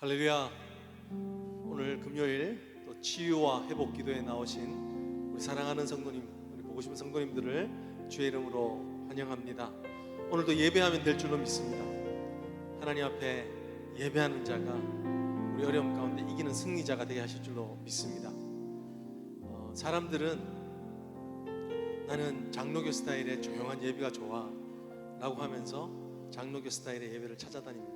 할렐루야. 오늘 금요일 또 치유와 회복 기도에 나오신 우리 사랑하는 성도님, 우리 보고 싶은 성도님들을 주의 이름으로 환영합니다. 오늘도 예배하면 될 줄로 믿습니다. 하나님 앞에 예배하는 자가 우리 어려움 가운데 이기는 승리자가 되게 하실 줄로 믿습니다. 사람들은 나는 장로교 스타일의 조용한 예배가 좋아 라고 하면서 장로교 스타일의 예배를 찾아다닙니다.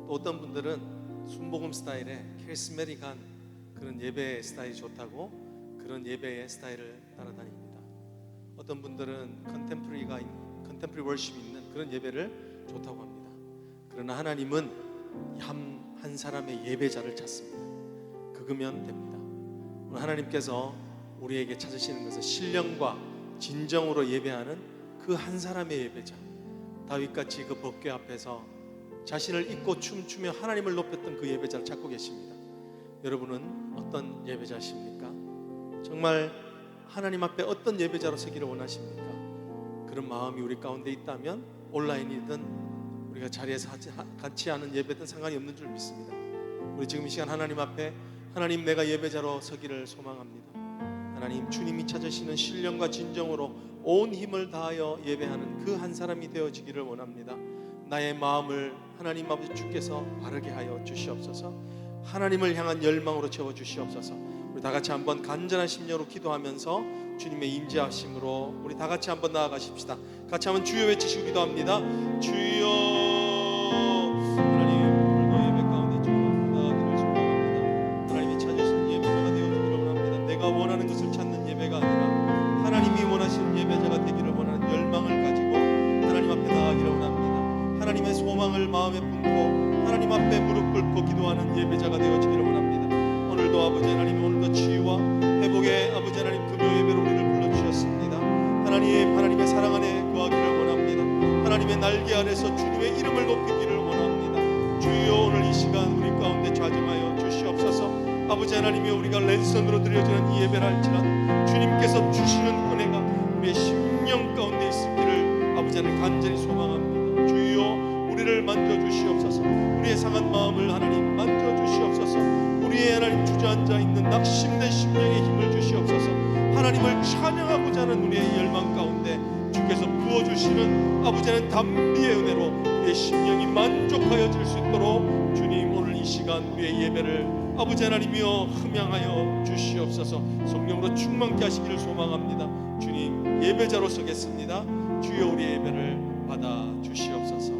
또 어떤 분들은 순복음 스타일의 캐리스메틱한 그런 예배 스타일이 좋다고 그런 예배의 스타일을 따라다닙니다. 어떤 분들은 컨템포러리 월십이 있는 그런 예배를 좋다고 합니다. 그러나 하나님은 한 사람의 예배자를 찾습니다. 그거면 됩니다. 오늘 하나님께서 우리에게 찾으시는 것은 신령과 진정으로 예배하는 그 한 사람의 예배자, 다윗같이 그 법궤 앞에서 자신을 잊고 춤추며 하나님을 높였던 그 예배자를 찾고 계십니다. 여러분은 어떤 예배자십니까? 정말 하나님 앞에 어떤 예배자로 서기를 원하십니까? 그런 마음이 우리 가운데 있다면 온라인이든 우리가 자리에서 같이 하는 예배든 상관이 없는 줄 믿습니다. 우리 지금 이 시간 하나님 앞에 하나님, 내가 예배자로 서기를 소망합니다. 하나님, 주님이 찾으시는 신령과 진정으로 온 힘을 다하여 예배하는 그 한 사람이 되어지기를 원합니다. 나의 마음을 하나님 아버지 주께서 바르게 하여 주시옵소서. 하나님을 향한 열망으로 채워 주시옵소서. 우리 다 같이 한번 간절한 심령으로 기도하면서 주님의 임재하심으로 우리 다 같이 한번 나아가십시다. 같이 한번 주여 외치시고 기도합니다. 주여. 하나님, 오늘도 예배 가운데 주님 나아가기를 소망합니다. 하나님이 찾으신 예배자가 되어주기를 원합니다. 내가 원하는 것을 찾는 예배가 아니라 하나님이 원하시는 예배자가 되기를 원하는 열망을 가지고 하나님 앞에 나아가기를 원합니다. 하나님의 소망을 마음에 품고 하나님 앞에 무릎 꿇고 기도하는 예배자가 되어지기를 원합니다. 오늘도 아버지 하나님, 오늘도 치유와 회복의 아버지 하나님 금요 예배로 우리를 불러주셨습니다. 하나님의 사랑 안에 거하기를 원합니다. 하나님의 날개 아래서 주님의 이름을 높이기를 원합니다. 주여, 오늘 이 시간 우리 가운데 좌정하여 주시옵소서. 아버지 하나님이 우리가 랜선으로 드려지는 이 예배를 할지라도 주님께서 주시는 은혜가 우리의 심령 가운데 있기를 아버지 하나님 간절히 소망합니다. 주여, 우리를 만져주시옵소서. 우리의 상한 마음을 하나님 만져주시옵소서. 우리의 하나님 주저앉아 있는 낙심된 심령에 힘을 주시옵소서. 하나님을 찬양하고자 하는 우리의 열망 가운데 주께서 부어주시는 아버지 하나님 담비의 은혜로 우리의 심령이 만족하여질 수 있도록 주님, 오늘 이 시간 우리의 예배를 아버지 하나님이여 흠양하여 주시옵소서. 성령으로 충만케 하시기를 소망합니다. 주님, 예배자로 서겠습니다. 주여, 우리의 예배를 받아 주시옵소서.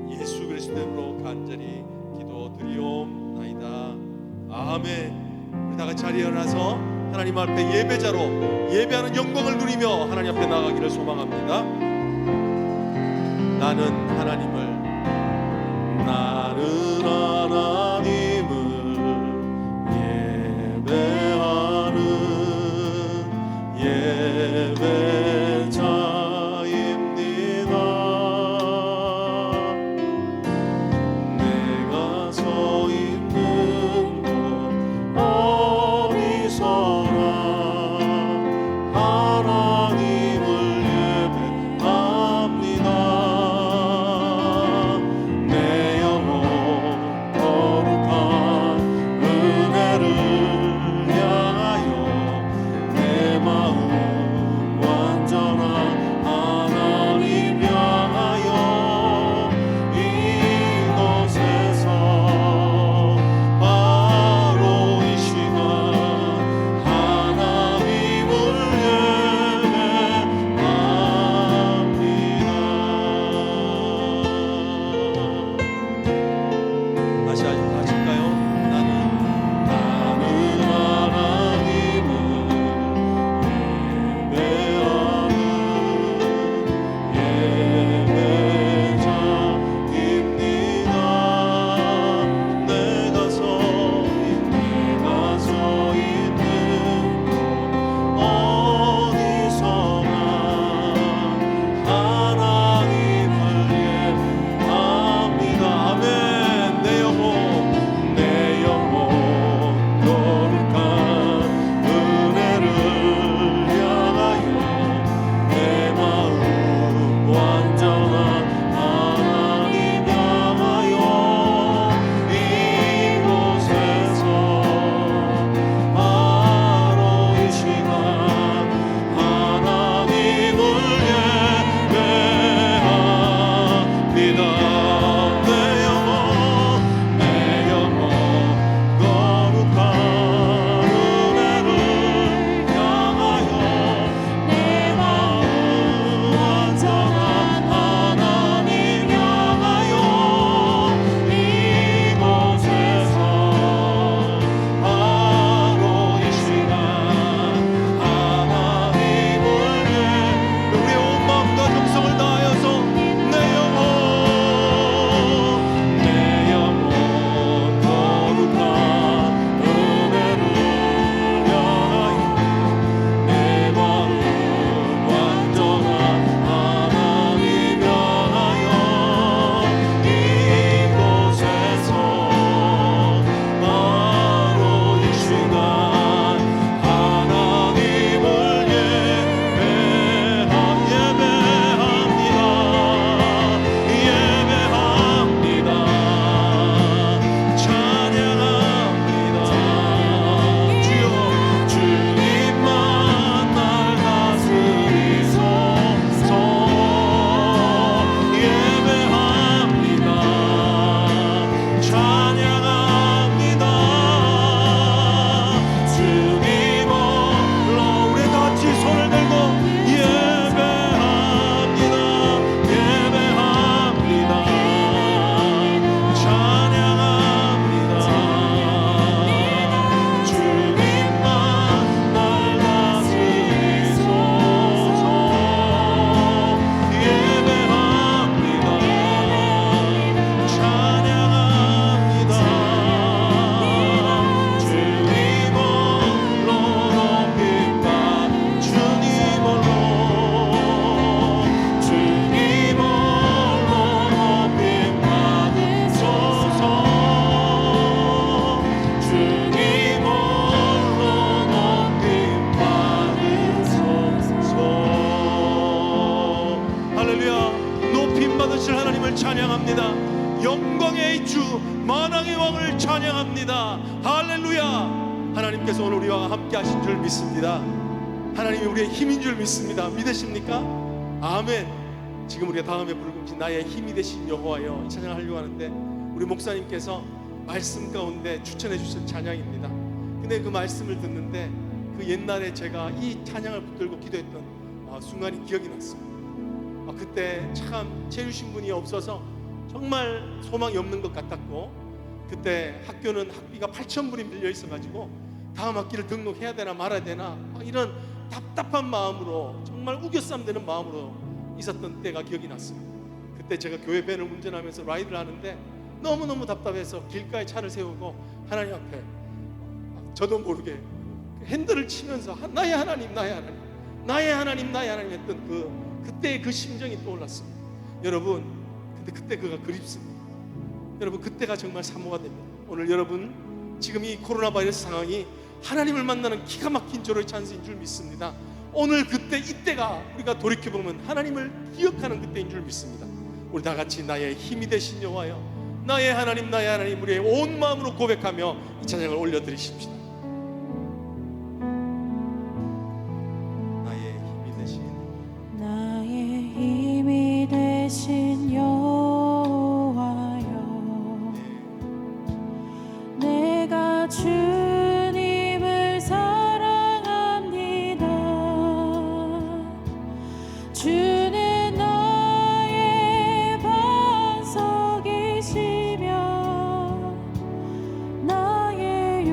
예수 그리스도의 이름으로 간절히 기도드리옵나이다. 아멘. 우리 다 같이 자리에 일어나서 하나님 앞에 예배자로 예배하는 영광을 누리며 하나님 앞에 나가기를 소망합니다. 나는 하나님을 예배하는 예배자 내 영혼 찬양합니다. 영광의 주 만왕의 왕을 찬양합니다. 할렐루야. 하나님께서 오늘 우리와 함께 하신 줄 믿습니다. 하나님이 우리의 힘인 줄 믿습니다. 믿으십니까? 아멘. 지금 우리가 다음에 부르는 나의 힘이 되신 여호와여, 이 찬양을 하려고 하는데 우리 목사님께서 말씀 가운데 추천해 주신 찬양입니다. 근데 그 말씀을 듣는데 그 옛날에 제가 이 찬양을 붙들고 기도했던 순간이 기억이 났습니다. 그때 참 채우신 분이 없어서 정말 소망이 없는 것 같았고, 그때 학교는 학비가 8,000불이 밀려 있어가지고 다음 학기를 등록해야 되나 말아야 되나 이런 답답한 마음으로, 정말 우겨쌈되는 마음으로 있었던 때가 기억이 났습니다. 그때 제가 교회 밴을 운전하면서 라이드를 하는데 너무너무 답답해서 길가에 차를 세우고 하나님 앞에 저도 모르게 핸들을 치면서 나의 하나님, 나의 하나님, 나의 하나님, 나의 하나님 했던 그때의 그 심정이 떠올랐습니다. 여러분, 근데 그때 그가 그립습니다. 여러분, 그때가 정말 사모가 됩니다. 오늘 여러분, 지금 이 코로나 바이러스 상황이 하나님을 만나는 기가 막힌 절호의 찬스인 줄 믿습니다. 오늘 그때, 이때가 우리가 돌이켜보면 하나님을 기억하는 그때인 줄 믿습니다. 우리 다 같이 나의 힘이 되신 여호와여, 나의 하나님, 나의 하나님, 우리의 온 마음으로 고백하며 이 찬양을 올려드리십시다. 대신 여호와여, 내가 주님을 사랑합니다. 주는 나의 반석이시며 나의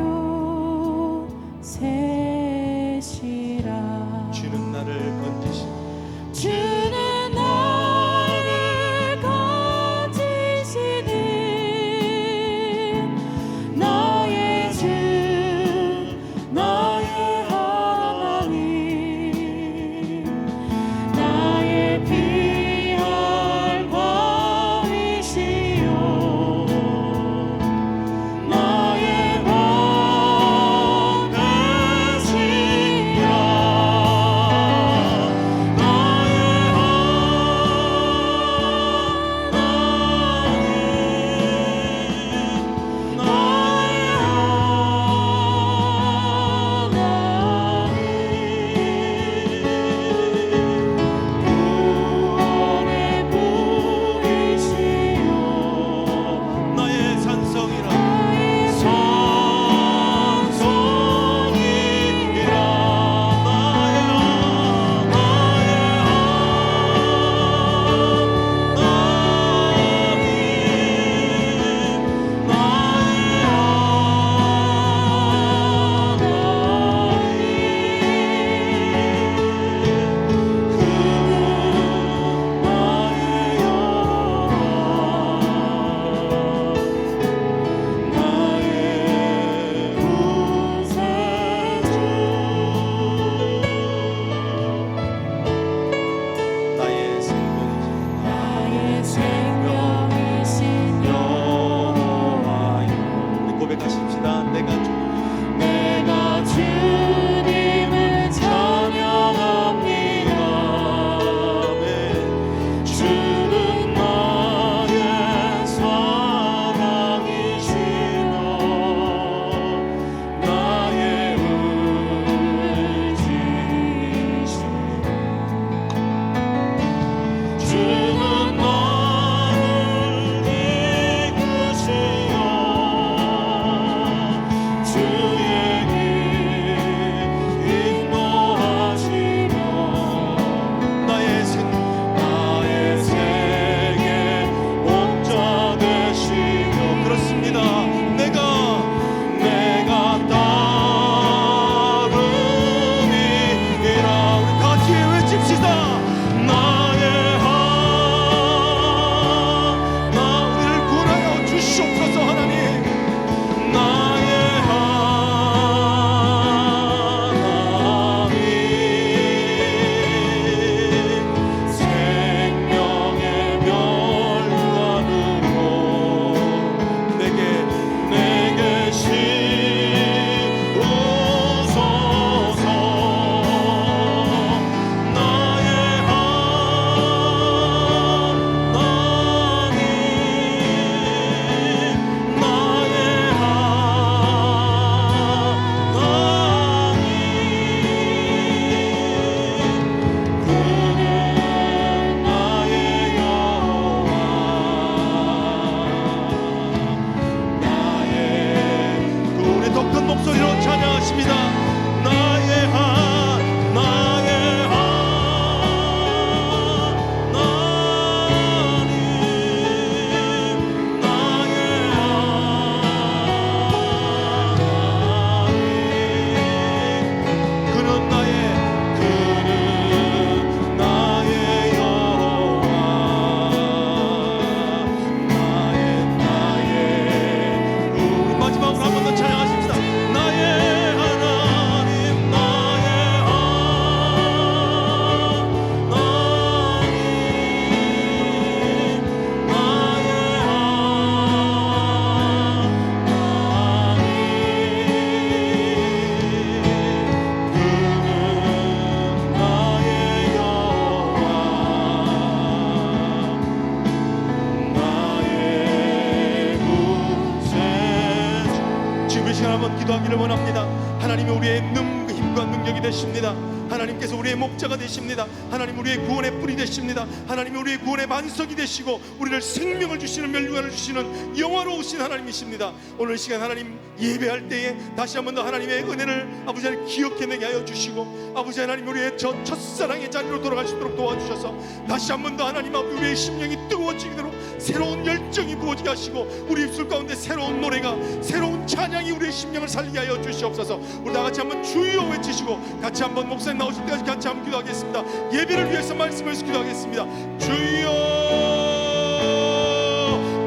기도하기를 원합니다. 하나님이 우리의 힘과 능력이 되십니다. 하나님께서 우리의 목자가 되십니다. 하나님 우리의 구원의 뿌리 되십니다. 하나님 우리의 구원의 반석이 되시고 우리를 생명을 주시는 멸류관을 주시는 영화로우신 하나님이십니다. 오늘 시간 하나님 예배할 때에 다시 한번 더 하나님의 은혜를 아버지 하나님 기억해내게 하여 주시고, 아버지 하나님 우리의 저 첫사랑의 자리로 돌아갈 수 있도록 도와주셔서 다시 한번 더 하나님 아버지 우리의 심령이 뜨거워지도록 새로운 열정이 부어지게 하시고, 우리 입술 가운데 새로운 노래가, 새로운 찬양이 우리의 심령을 살리게 하여 주시옵소서. 우리 다 같이 한번 주여 외치시고 같이 한번 목사님 나오실 때까지 같이 한번 기도하겠습니다. 예배를 위해서 말씀을 기도하겠습니다. 주여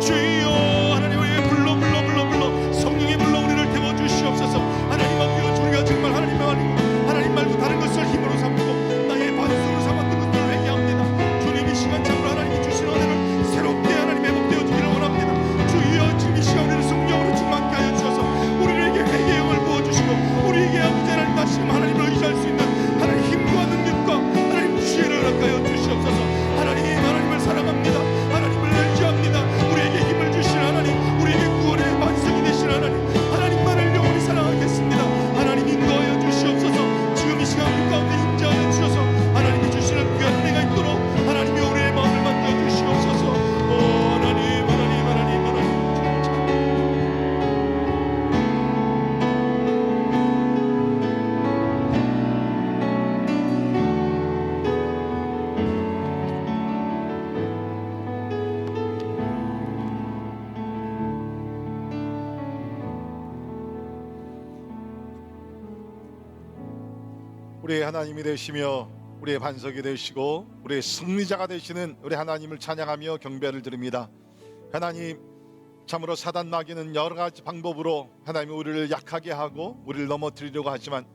주여, 하나님 우리의 불러 성령의 불러 우리를 태워 주시옵소서. 하나님 아버지 우리가 정말 하나님 말고 다른 것을 힘으로 삼고 나의 반석으로 삼았던 것들을 회개합니다. 주님 이 시간 참으로 하나님이 주신 은혜를 새롭게 하나님 회복되어 주기를 원합니다. 주여 지금 이 시간 우리를 성령으로 충만케 하여 주셔서 우리에게 회개의 영을 부어주시고 우리에게 아버지 하나님 다시금 하나님을 의지할 수 있는 하나님 힘과 능력과 하나님 지혜를 허락하여 주시옵소서. 하나님을 사랑합니다. 하나님을 의지합니다. 우리에게 힘을 주신 하나님, 우리에게 구원의 반석이 되신 하나님만을 영원히 사랑하겠습니다. 하나님 인도하여 주시옵소서. 지금 이 시간 우리 가운데 임재하여 주셔서 하나님이 주시는 귀한 은혜가 있도록 하나님이 우리의 마음을 만져 주시옵소서. 하나님 우리의 하나님이 되시며 우리의 반석이 되시고 우리의 승리자가 되시는 우리 하나님을 찬양하며 경배를 드립니다. 하나님, 참으로 사단 마귀는 여러 가지 방법으로 하나님이 우리를 약하게 하고 우리를 넘어뜨리려고 하지만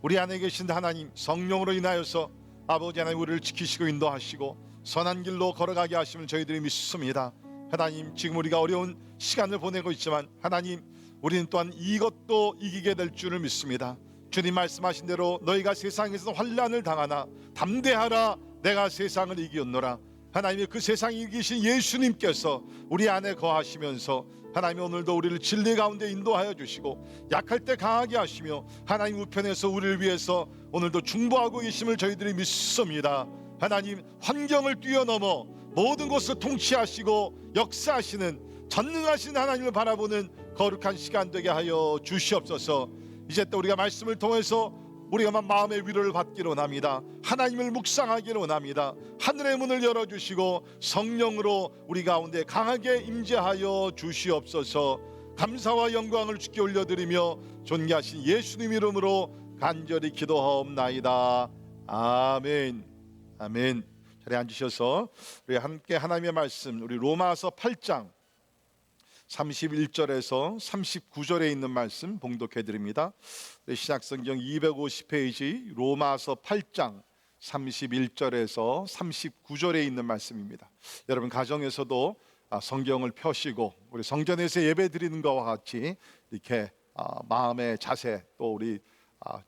우리 안에 계신 하나님 성령으로 인하여서 아버지 하나님 우리를 지키시고 인도하시고 선한 길로 걸어가게 하시면 저희들이 믿습니다. 하나님, 지금 우리가 어려운 시간을 보내고 있지만 하나님, 우리는 또한 이것도 이기게 될 줄을 믿습니다. 주님 말씀하신 대로 너희가 세상에서 환난을 당하나 담대하라, 내가 세상을 이기었노라. 하나님의 그 세상을 이기신 예수님께서 우리 안에 거하시면서 하나님 오늘도 우리를 진리 가운데 인도하여 주시고 약할 때 강하게 하시며 하나님 우편에서 우리를 위해서 오늘도 중보하고 계심을 저희들이 믿습니다. 하나님, 환경을 뛰어넘어 모든 것을 통치하시고 역사하시는 전능하신 하나님을 바라보는 거룩한 시간 되게 하여 주시옵소서. 이제 또 우리가 말씀을 통해서 우리가 마음의 위로를 받기로 원합니다. 하나님을 묵상하기로 원합니다. 하늘의 문을 열어주시고 성령으로 우리 가운데 강하게 임재하여 주시옵소서. 감사와 영광을 주께 올려드리며 존귀하신 예수님 이름으로 간절히 기도하옵나이다. 아멘. 아멘. 자리에 앉으셔서 우리 함께 하나님의 말씀, 우리 로마서 8장 31절에서 39절에 있는 말씀 봉독해 드립니다. 신약성경 250페이지 로마서 8장 31절에서 39절에 있는 말씀입니다. 여러분 가정에서도 성경을 펴시고 우리 성전에서 예배 드리는 것과 같이 이렇게 마음의 자세 또 우리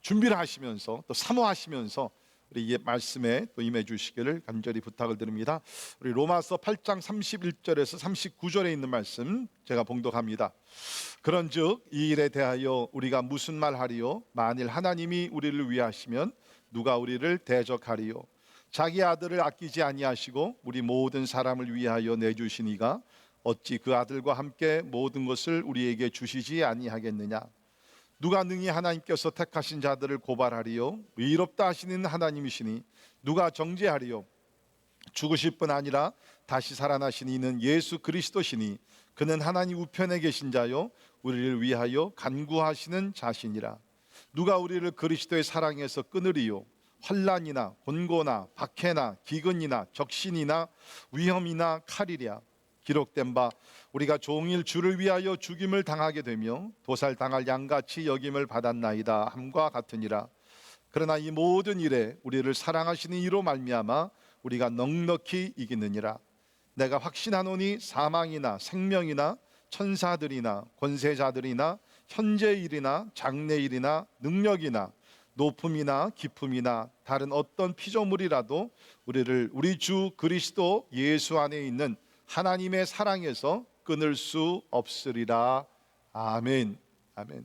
준비를 하시면서 또 사모하시면서 우리 말씀에 또 임해 주시기를 간절히 부탁을 드립니다. 우리 로마서 8장 31절에서 39절에 있는 말씀 제가 봉독합니다. 그런즉 이 일에 대하여 우리가 무슨 말하리요? 만일 하나님이 우리를 위하시면 누가 우리를 대적하리요? 자기 아들을 아끼지 아니하시고 우리 모든 사람을 위하여 내주시니가 어찌 그 아들과 함께 모든 것을 우리에게 주시지 아니하겠느냐? 누가 능히 하나님께서 택하신 자들을 고발하리요? 의롭다 하시는 하나님이시니 누가 정죄하리요? 죽으실 뿐 아니라 다시 살아나신 이는 예수 그리스도시니 그는 하나님 우편에 계신 자요 우리를 위하여 간구하시는 자시니라. 누가 우리를 그리스도의 사랑에서 끊으리요? 환난이나 곤고나 박해나 기근이나 적신이나 위험이나 칼이랴. 기록된 바 우리가 종일 주를 위하여 죽임을 당하게 되며 도살당할 양같이 여김을 받았나이다 함과 같으니라. 그러나 이 모든 일에 우리를 사랑하시는 이로 말미암아 우리가 넉넉히 이기느니라. 내가 확신하노니 사망이나 생명이나 천사들이나 권세자들이나 현재일이나 장래일이나 능력이나 높음이나 깊음이나 다른 어떤 피조물이라도 우리를 우리 주 그리스도 예수 안에 있는 하나님의 사랑에서 끊을 수 없으리라. 아멘. 아멘.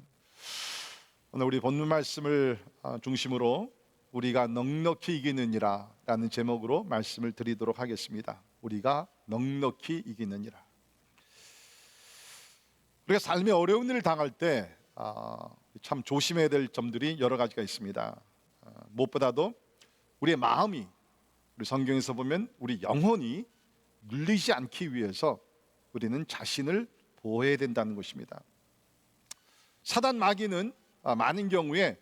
오늘 우리 본문 말씀을 중심으로 우리가 넉넉히 이기느니라 라는 제목으로 말씀을 드리도록 하겠습니다. 우리가 넉넉히 이기느니라. 우리가 삶의 어려운 일을 당할 때 참 조심해야 될 점들이 여러 가지가 있습니다. 무엇보다도 우리의 마음이, 우리 성경에서 보면 우리 영혼이 눌리지 않기 위해서 우리는 자신을 보호해야 된다는 것입니다. 사단 마귀는 많은 경우에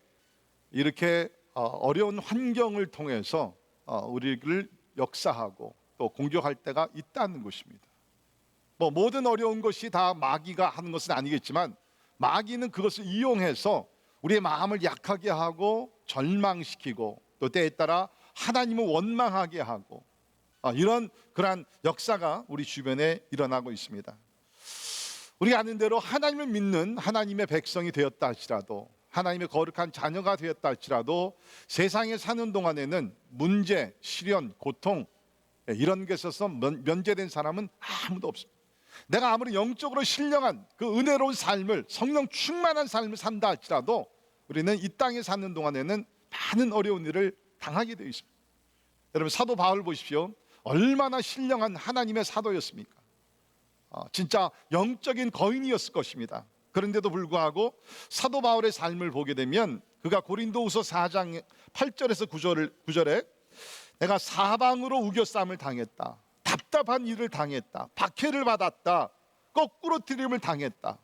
이렇게 어려운 환경을 통해서 우리를 역사하고 또 공격할 때가 있다는 것입니다. 모든 어려운 것이 다 마귀가 하는 것은 아니겠지만 마귀는 그것을 이용해서 우리의 마음을 약하게 하고 절망시키고 또 때에 따라 하나님을 원망하게 하고 이런 그러한 역사가 우리 주변에 일어나고 있습니다. 우리가 아는 대로 하나님을 믿는 하나님의 백성이 되었다 할지라도, 하나님의 거룩한 자녀가 되었다 할지라도 세상에 사는 동안에는 문제, 시련, 고통 이런 게 있어서 면제된 사람은 아무도 없습니다. 내가 아무리 영적으로 신령한 그 은혜로운 삶을, 성령 충만한 삶을 산다 할지라도 우리는 이 땅에 사는 동안에는 많은 어려운 일을 당하게 되어 있습니다. 여러분, 사도 바울 보십시오. 얼마나 신령한 하나님의 사도였습니까? 진짜 영적인 거인이었을 것입니다. 그런데도 불구하고 사도 바울의 삶을 보게 되면 그가 고린도후서 4장 8절에서 9절에 내가 사방으로 우겨쌈을 당했다, 답답한 일을 당했다, 박해를 받았다, 거꾸로 트림을 당했다.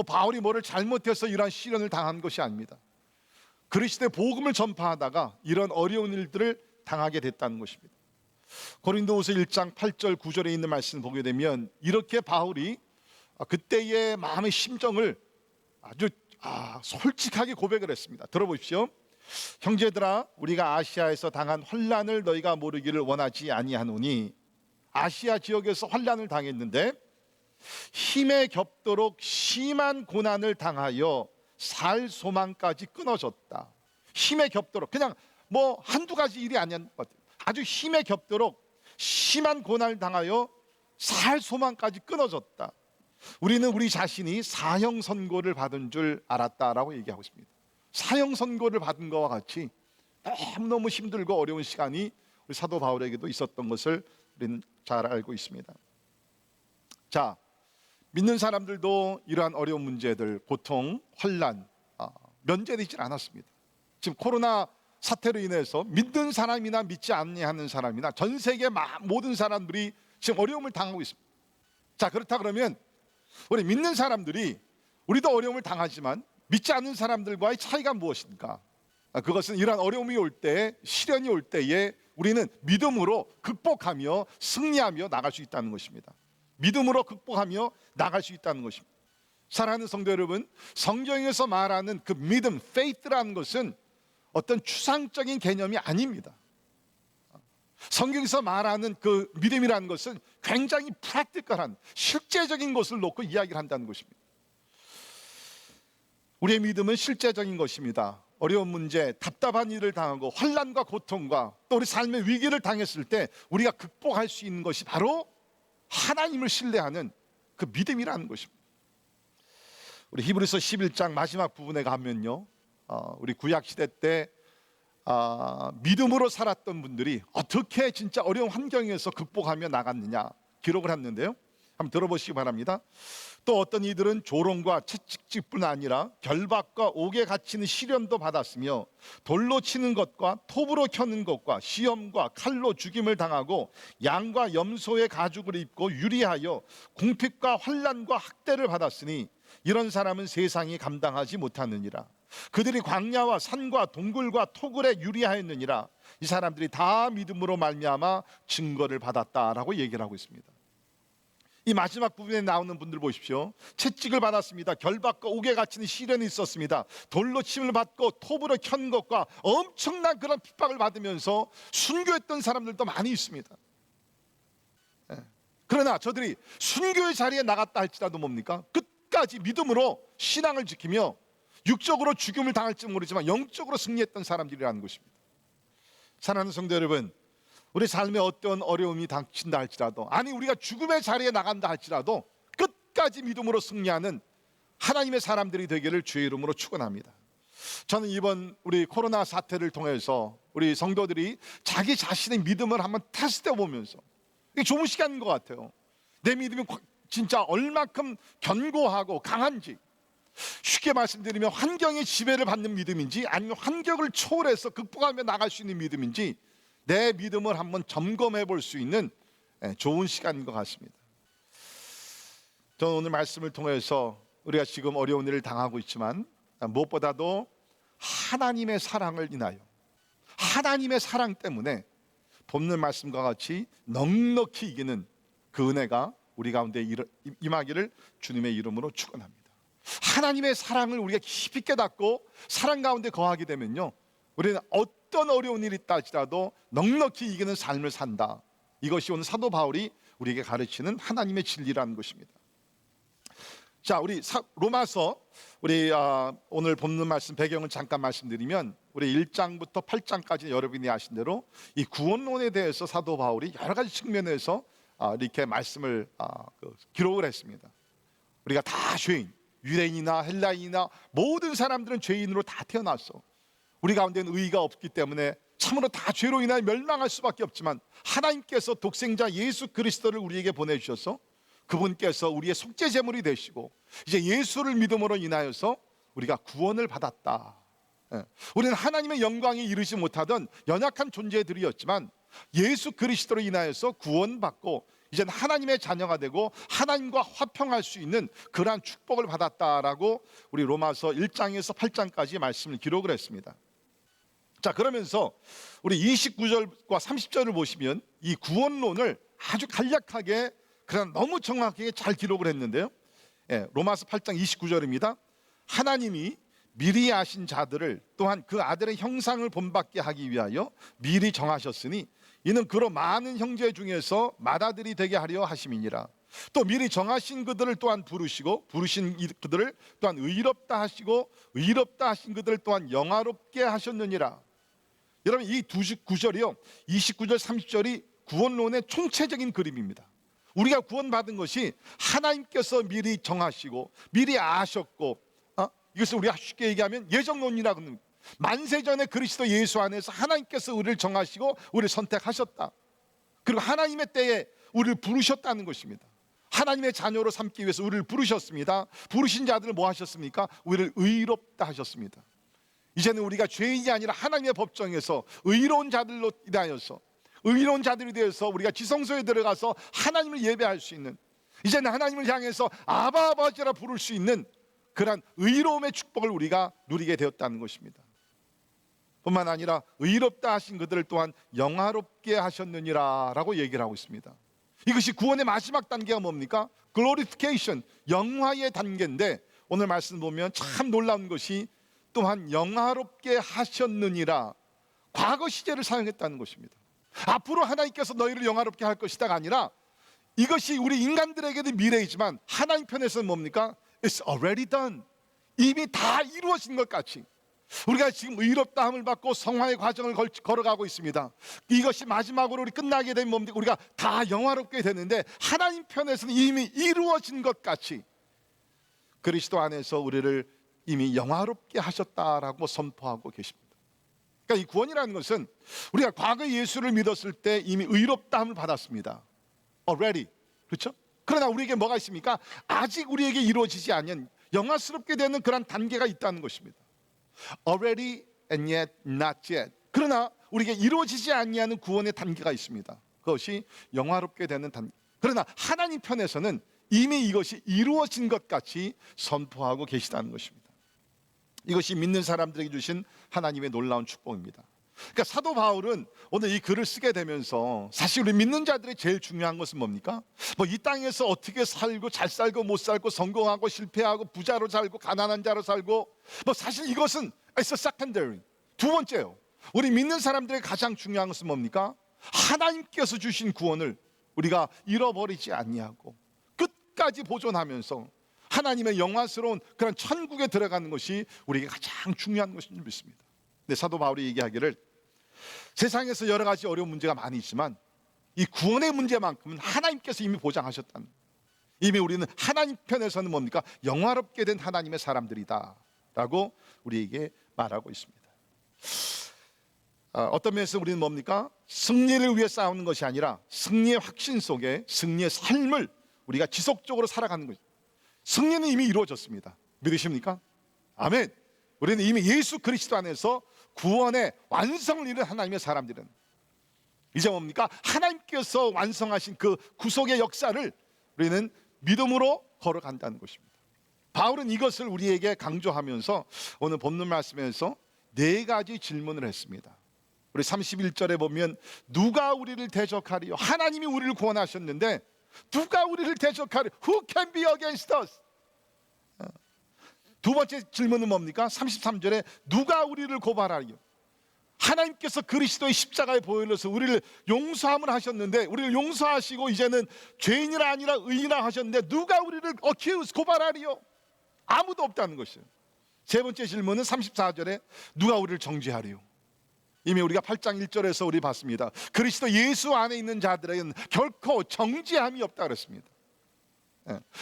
바울이 뭐를 잘못해서 이러한 시련을 당한 것이 아닙니다. 그리스도의 복음을 전파하다가 이런 어려운 일들을 당하게 됐다는 것입니다. 고린도후서 1장 8절 9절에 있는 말씀을 보게 되면 이렇게 바울이 그때의 마음의 심정을 아주 솔직하게 고백을 했습니다. 들어보십시오. 형제들아, 우리가 아시아에서 당한 환난을 너희가 모르기를 원하지 아니하노니, 아시아 지역에서 환난을 당했는데 힘에 겹도록 심한 고난을 당하여 살 소망까지 끊어졌다. 힘에 겹도록, 그냥 한두 가지 일이 아니었던 것 같아요. 아주 힘에 겹도록 심한 고난을 당하여 살 소망까지 끊어졌다. 우리는 우리 자신이 사형 선고를 받은 줄 알았다라고 얘기하고 있습니다. 사형 선고를 받은 것과 같이 너무너무 힘들고 어려운 시간이 우리 사도 바울에게도 있었던 것을 우리는 잘 알고 있습니다. 자, 믿는 사람들도 이러한 어려운 문제들, 고통, 혼란 면제되지 않았습니다. 지금 코로나 사태로 인해서 믿는 사람이나 믿지 아니하는 사람이나 전 세계 모든 사람들이 지금 어려움을 당하고 있습니다. 자, 그렇다 그러면 우리 믿는 사람들이, 우리도 어려움을 당하지만 믿지 않는 사람들과의 차이가 무엇인가? 그것은 이러한 어려움이 올 때, 시련이 올 때에 우리는 믿음으로 극복하며 승리하며 나갈 수 있다는 것입니다. 믿음으로 극복하며 나갈 수 있다는 것입니다. 사랑하는 성도 여러분, 성경에서 말하는 그 믿음, faith라는 것은 어떤 추상적인 개념이 아닙니다. 성경에서 말하는 그 믿음이라는 것은 굉장히 프랙티컬한, 실제적인 것을 놓고 이야기를 한다는 것입니다. 우리의 믿음은 실제적인 것입니다. 어려운 문제, 답답한 일을 당하고 환난과 고통과 또 우리 삶의 위기를 당했을 때 우리가 극복할 수 있는 것이 바로 하나님을 신뢰하는 그 믿음이라는 것입니다. 우리 히브리서 11장 마지막 부분에 가면요, 우리 구약 시대 때 믿음으로 살았던 분들이 어떻게 진짜 어려운 환경에서 극복하며 나갔느냐 기록을 했는데요, 한번 들어보시기 바랍니다. 또 어떤 이들은 조롱과 채찍질뿐 아니라 결박과 옥에 갇히는 시련도 받았으며 돌로 치는 것과 톱으로 켜는 것과 시험과 칼로 죽임을 당하고 양과 염소의 가죽을 입고 유리하여 궁핍과 환난과 학대를 받았으니 이런 사람은 세상이 감당하지 못하느니라. 그들이 광야와 산과 동굴과 토굴에 유리하였느니라. 이 사람들이 다 믿음으로 말미암아 증거를 받았다라고 얘기를 하고 있습니다. 이 마지막 부분에 나오는 분들 보십시오. 채찍을 받았습니다. 결박과 옥에 갇히는 시련이 있었습니다. 돌로 침을 받고 톱으로 켠 것과 엄청난 그런 핍박을 받으면서 순교했던 사람들도 많이 있습니다. 그러나 저들이 순교의 자리에 나갔다 할지라도 뭡니까? 끝까지 믿음으로 신앙을 지키며 육적으로 죽음을 당할지 모르지만 영적으로 승리했던 사람들이라는 것입니다. 사랑하는 성도 여러분, 우리 삶에 어떤 어려움이 닥친다 할지라도, 아니 우리가 죽음의 자리에 나간다 할지라도 끝까지 믿음으로 승리하는 하나님의 사람들이 되기를 주의 이름으로 축원합니다. 저는 이번 우리 코로나 사태를 통해서 우리 성도들이 자기 자신의 믿음을 한번 테스트해 보면서, 이게 좋은 시간인 것 같아요. 내 믿음이 진짜 얼마큼 견고하고 강한지, 쉽게 말씀드리면 환경의 지배를 받는 믿음인지 아니면 환경을 초월해서 극복하며 나갈 수 있는 믿음인지 내 믿음을 한번 점검해 볼 수 있는 좋은 시간인 것 같습니다. 저는 오늘 말씀을 통해서 우리가 지금 어려운 일을 당하고 있지만 무엇보다도 하나님의 사랑을 인하여, 하나님의 사랑 때문에 본문 말씀과 같이 넉넉히 이기는 그 은혜가 우리 가운데 임하기를 주님의 이름으로 축원합니다. 하나님의 사랑을 우리가 깊이 깨닫고 사랑 가운데 거하게 되면요, 우리는 어떤 어려운 일이 있다 할지라도 넉넉히 이기는 삶을 산다. 이것이 오늘 사도 바울이 우리에게 가르치는 하나님의 진리라는 것입니다. 자, 우리 로마서 우리 오늘 본문 말씀 배경을 잠깐 말씀드리면, 우리 1장부터 8장까지 여러분이 아신 대로 이 구원론에 대해서 사도 바울이 여러 가지 측면에서 이렇게 말씀을 기록을 했습니다. 우리가 다 죄인, 유대인이나 헬라인이나 모든 사람들은 죄인으로 다 태어났어. 우리 가운데는 의의가 없기 때문에 참으로 다 죄로 인하여 멸망할 수밖에 없지만, 하나님께서 독생자 예수 그리스도를 우리에게 보내주셔서 그분께서 우리의 속죄 제물이 되시고 이제 예수를 믿음으로 인하여서 우리가 구원을 받았다. 우리는 하나님의 영광에 이르지 못하던 연약한 존재들이었지만 예수 그리스도로 인하여서 구원받고 이제는 하나님의 자녀가 되고 하나님과 화평할 수 있는 그러한 축복을 받았다라고 우리 로마서 1장에서 8장까지 말씀을 기록을 했습니다. 자, 그러면서 우리 29절과 30절을 보시면 이 구원론을 아주 간략하게, 그러나 너무 정확하게 잘 기록을 했는데요. 로마서 8장 29절입니다. 하나님이 미리 아신 자들을 또한 그 아들의 형상을 본받게 하기 위하여 미리 정하셨으니 이는 그로 많은 형제 중에서 맏아들이 되게 하려 하심이니라. 또 미리 정하신 그들을 또한 부르시고 부르신 그들을 또한 의롭다 하시고 의롭다 하신 그들을 또한 영화롭게 하셨느니라. 여러분, 이 두 구절이요, 29절 30절이 구원론의 총체적인 그림입니다. 우리가 구원받은 것이 하나님께서 미리 정하시고 미리 아셨고, 이것을 우리가 쉽게 얘기하면 예정론이라고 합니다. 만세전에 그리스도 예수 안에서 하나님께서 우리를 정하시고 우리를 선택하셨다. 그리고 하나님의 때에 우리를 부르셨다는 것입니다. 하나님의 자녀로 삼기 위해서 우리를 부르셨습니다. 부르신 자들을 뭐 하셨습니까? 우리를 의롭다 하셨습니다. 이제는 우리가 죄인이 아니라 하나님의 법정에서 의로운 자들로 인하여서, 의로운 자들이 되어서 우리가 지성소에 들어가서 하나님을 예배할 수 있는, 이제는 하나님을 향해서 아바 아버지라 부를 수 있는 그러한 의로움의 축복을 우리가 누리게 되었다는 것입니다. 뿐만 아니라 의롭다 하신 그들을 또한 영화롭게 하셨느니라 라고 얘기를 하고 있습니다. 이것이 구원의 마지막 단계가 뭡니까? 글로리피케이션, 영화의 단계인데, 오늘 말씀 보면 참 놀라운 것이 또한 영화롭게 하셨느니라, 과거 시제를 사용했다는 것입니다. 앞으로 하나님께서 너희를 영화롭게 할 것이다가 아니라, 이것이 우리 인간들에게도 미래이지만 하나님 편에서는 뭡니까? It's already done. 이미 다 이루어진 것 같이 우리가 지금 의롭다함을 받고 성화의 과정을 걸어가고 있습니다. 이것이 마지막으로 우리 끝나게 되면 뭡니까? 우리가 다 영화롭게 되는데 하나님 편에서는 이미 이루어진 것 같이 그리스도 안에서 우리를 이미 영화롭게 하셨다라고 선포하고 계십니다. 그러니까 이 구원이라는 것은 우리가 과거 예수를 믿었을 때 이미 의롭다함을 받았습니다. Already. 그렇죠? 그러나 우리에게 뭐가 있습니까? 아직 우리에게 이루어지지 않은 영화스럽게 되는 그런 단계가 있다는 것입니다. Already and yet not yet. 그러나 우리에게 이루어지지 않는 구원의 단계가 있습니다. 그것이 영화롭게 되는 단계. 그러나 하나님 편에서는 이미 이것이 이루어진 것 같이 선포하고 계시다는 것입니다. 이것이 믿는 사람들에게 주신 하나님의 놀라운 축복입니다. 그러니까 사도 바울은 오늘 이 글을 쓰게 되면서 사실 우리 믿는 자들의 제일 중요한 것은 뭡니까? 뭐 이 땅에서 어떻게 살고 잘 살고 못 살고 성공하고 실패하고 부자로 살고 가난한 자로 살고, 뭐 사실 이것은 it's a secondary, 두 번째요. 우리 믿는 사람들의 가장 중요한 것은 뭡니까? 하나님께서 주신 구원을 우리가 잃어버리지 아니하고 끝까지 보존하면서 하나님의 영화스러운 그런 천국에 들어가는 것이 우리에게 가장 중요한 것인 줄 믿습니다. 근데 사도 바울이 얘기하기를 세상에서 여러 가지 어려운 문제가 많이 있지만 이 구원의 문제만큼은 하나님께서 이미 보장하셨다는, 이미 우리는 하나님 편에서는 뭡니까? 영화롭게 된 하나님의 사람들이다 라고 우리에게 말하고 있습니다. 어떤 면에서 우리는 뭡니까? 승리를 위해 싸우는 것이 아니라 승리의 확신 속에 승리의 삶을 우리가 지속적으로 살아가는 거죠. 승리는 이미 이루어졌습니다. 믿으십니까? 아멘. 우리는 이미 예수 그리스도 안에서 구원의 완성을 이룬 하나님의 사람들은 이제 뭡니까? 하나님께서 완성하신 그 구속의 역사를 우리는 믿음으로 걸어간다는 것입니다. 바울은 이것을 우리에게 강조하면서 오늘 본문 말씀에서 4가지 질문을 했습니다. 우리 31절에 보면 누가 우리를 대적하리요? 하나님이 우리를 구원하셨는데 누가 우리를 대적하리요? Who can be against us? 두 번째 질문은 뭡니까? 33절에 누가 우리를 고발하리요? 하나님께서 그리스도의 십자가에 보혈로서 우리를 용서함을 하셨는데 우리를 용서하시고 이제는 죄인이라 아니라 의인이라 하셨는데 누가 우리를 고발하리요? 아무도 없다는 것이에요. 세 번째 질문은 34절에 누가 우리를 정죄하리요? 이미 우리가 8장 1절에서 우리 봤습니다. 그리스도 예수 안에 있는 자들에게는 결코 정죄함이 없다 그랬습니다.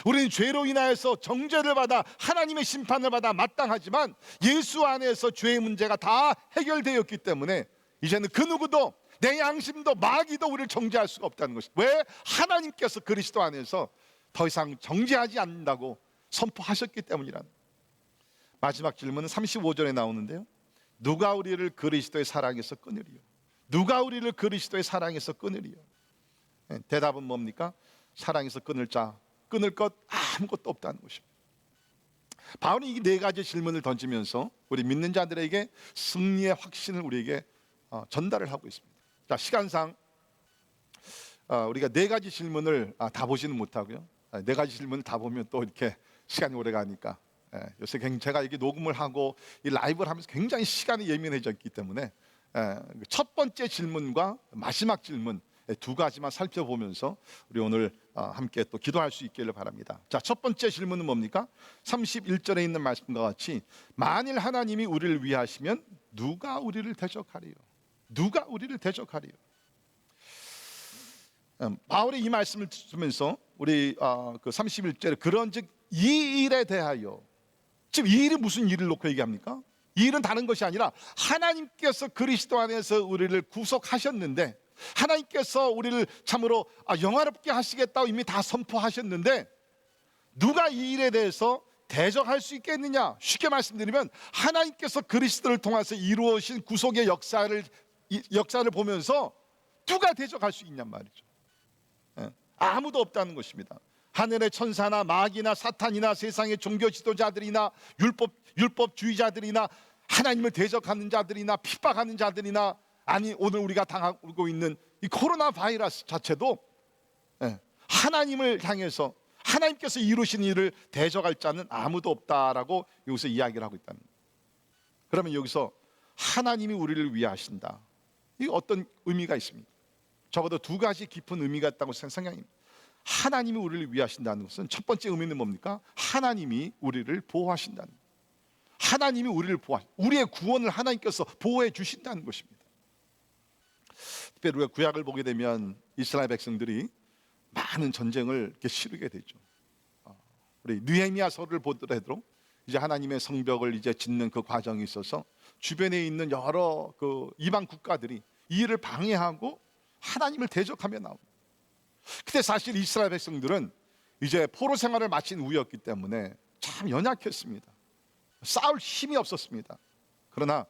우리는 죄로 인하여서 정죄를 받아 하나님의 심판을 받아 마땅하지만 예수 안에서 죄의 문제가 다 해결되었기 때문에 이제는 그 누구도 내 양심도 마귀도 우리를 정죄할 수가 없다는 것입니다. 왜? 하나님께서 그리스도 안에서 더 이상 정죄하지 않는다고 선포하셨기 때문이란. 마지막 질문은 35절에 나오는데요. 누가 우리를 그리스도의 사랑에서 끊으리요? 누가 우리를 그리스도의 사랑에서 끊으리요? 대답은 뭡니까? 사랑에서 끊을 자, 끊을 것 아무것도 없다는 것입니다. 바울이 이 4가지 질문을 던지면서 우리 믿는 자들에게 승리의 확신을 우리에게 전달을 하고 있습니다. 자, 시간상 우리가 4가지 질문을 다 보지는 못하고요. 4가지 질문을 다 보면 또 이렇게 시간이 오래 가니까 요새 제가 이게 녹음을 하고 이 라이브를 하면서 굉장히 시간이 예민해졌기 때문에 첫 번째 질문과 마지막 질문 2가지만 살펴보면서 우리 오늘 함께 또 기도할 수 있기를 바랍니다. 자, 첫 번째 질문은 뭡니까? 31절에 있는 말씀과 같이 만일 하나님이 우리를 위하시면 누가 우리를 대적하리요? 누가 우리를 대적하리요? 바울이 이 말씀을 듣으면서 우리 그 31절에 그런즉 이 일에 대하여, 지금 이 일이 무슨 일을 놓고 얘기합니까? 이 일은 다른 것이 아니라 하나님께서 그리스도 안에서 우리를 구속하셨는데 하나님께서 우리를 참으로 영화롭게 하시겠다고 이미 다 선포하셨는데 누가 이 일에 대해서 대적할 수 있겠느냐? 쉽게 말씀드리면 하나님께서 그리스도를 통해서 이루어진 구속의 역사를 보면서 누가 대적할 수 있냔 말이죠. 아무도 없다는 것입니다. 하늘의 천사나 마귀나 사탄이나 세상의 종교 지도자들이나 율법주의자들이나 하나님을 대적하는 자들이나 핍박하는 자들이나 아니 오늘 우리가 당하고 있는 이 코로나 바이러스 자체도 하나님을 향해서 하나님께서 이루신 일을 대적할 자는 아무도 없다라고 여기서 이야기를 하고 있다는 거예요. 그러면 여기서 하나님이 우리를 위하신다. 이 어떤 의미가 있습니까? 적어도 2가지 깊은 의미가 있다고 생각합니다. 하나님이 우리를 위하신다는 것은 첫 번째 의미는 뭡니까? 하나님이 우리를 보호하신다는 거예요. 하나님이 우리를 우리의 구원을 하나님께서 보호해 주신다는 것입니다. 특별히 우리가 구약을 보게 되면 이스라엘 백성들이 많은 전쟁을 이렇게 치르게 되죠. 우리 느헤미야서를 보더라도 이제 하나님의 성벽을 이제 짓는 그 과정이 있어서 주변에 있는 여러 그 이방 국가들이 이 일을 방해하고 하나님을 대적하며 나옵니다. 그때 사실 이스라엘 백성들은 이제 포로 생활을 마친 후였기 때문에 참 연약했습니다. 싸울 힘이 없었습니다. 그러나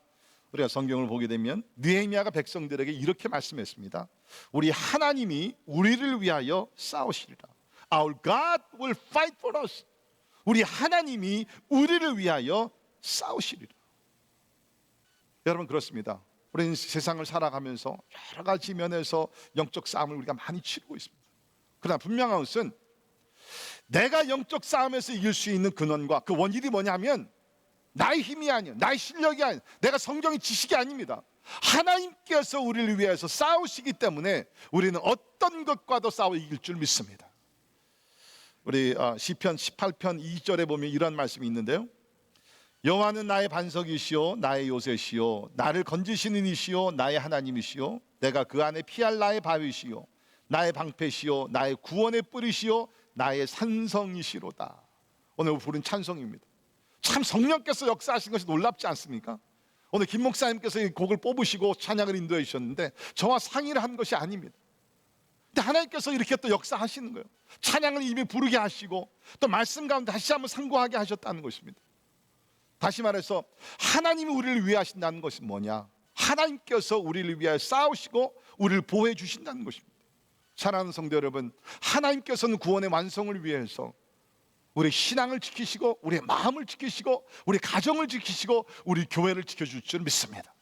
우리가 성경을 보게 되면 느헤미야가 백성들에게 이렇게 말씀했습니다. 우리 하나님이 우리를 위하여 싸우시리라. Our God will fight for us. 우리 하나님이 우리를 위하여 싸우시리라. 여러분 그렇습니다. 우리는 세상을 살아가면서 여러 가지 면에서 영적 싸움을 우리가 많이 치르고 있습니다. 그러나 분명한 것은 내가 영적 싸움에서 이길 수 있는 근원과 그 원인이 뭐냐면 나의 힘이 아니에요. 나의 실력이 아니에요. 내가 성경의 지식이 아닙니다. 하나님께서 우리를 위해서 싸우시기 때문에 우리는 어떤 것과도 싸워 이길 줄 믿습니다. 우리 시편 18편 2절에 보면 이런 말씀이 있는데요. 여호와는 나의 반석이시요 나의 요새시요 나를 건지시는 이시요 나의 하나님이시요 내가 그 안에 피할 나의 바위시요 나의 방패시요 나의 구원의 뿌리시요 나의 산성이시로다. 오늘 부른 찬송입니다. 참 성령께서 역사하신 것이 놀랍지 않습니까? 오늘 김 목사님께서 이 곡을 뽑으시고 찬양을 인도해 주셨는데 저와 상의를 한 것이 아닙니다. 근데 하나님께서 이렇게 또 역사하시는 거예요. 찬양을 이미 부르게 하시고 또 말씀 가운데 다시 한번 상고하게 하셨다는 것입니다. 다시 말해서 하나님이 우리를 위해 하신다는 것이 뭐냐? 하나님께서 우리를 위하여 싸우시고 우리를 보호해 주신다는 것입니다. 사랑하는 성도 여러분, 하나님께서는 구원의 완성을 위해서 우리 신앙을 지키시고 우리의 마음을 지키시고 우리 가정을 지키시고 우리 교회를 지켜줄 줄 믿습니다.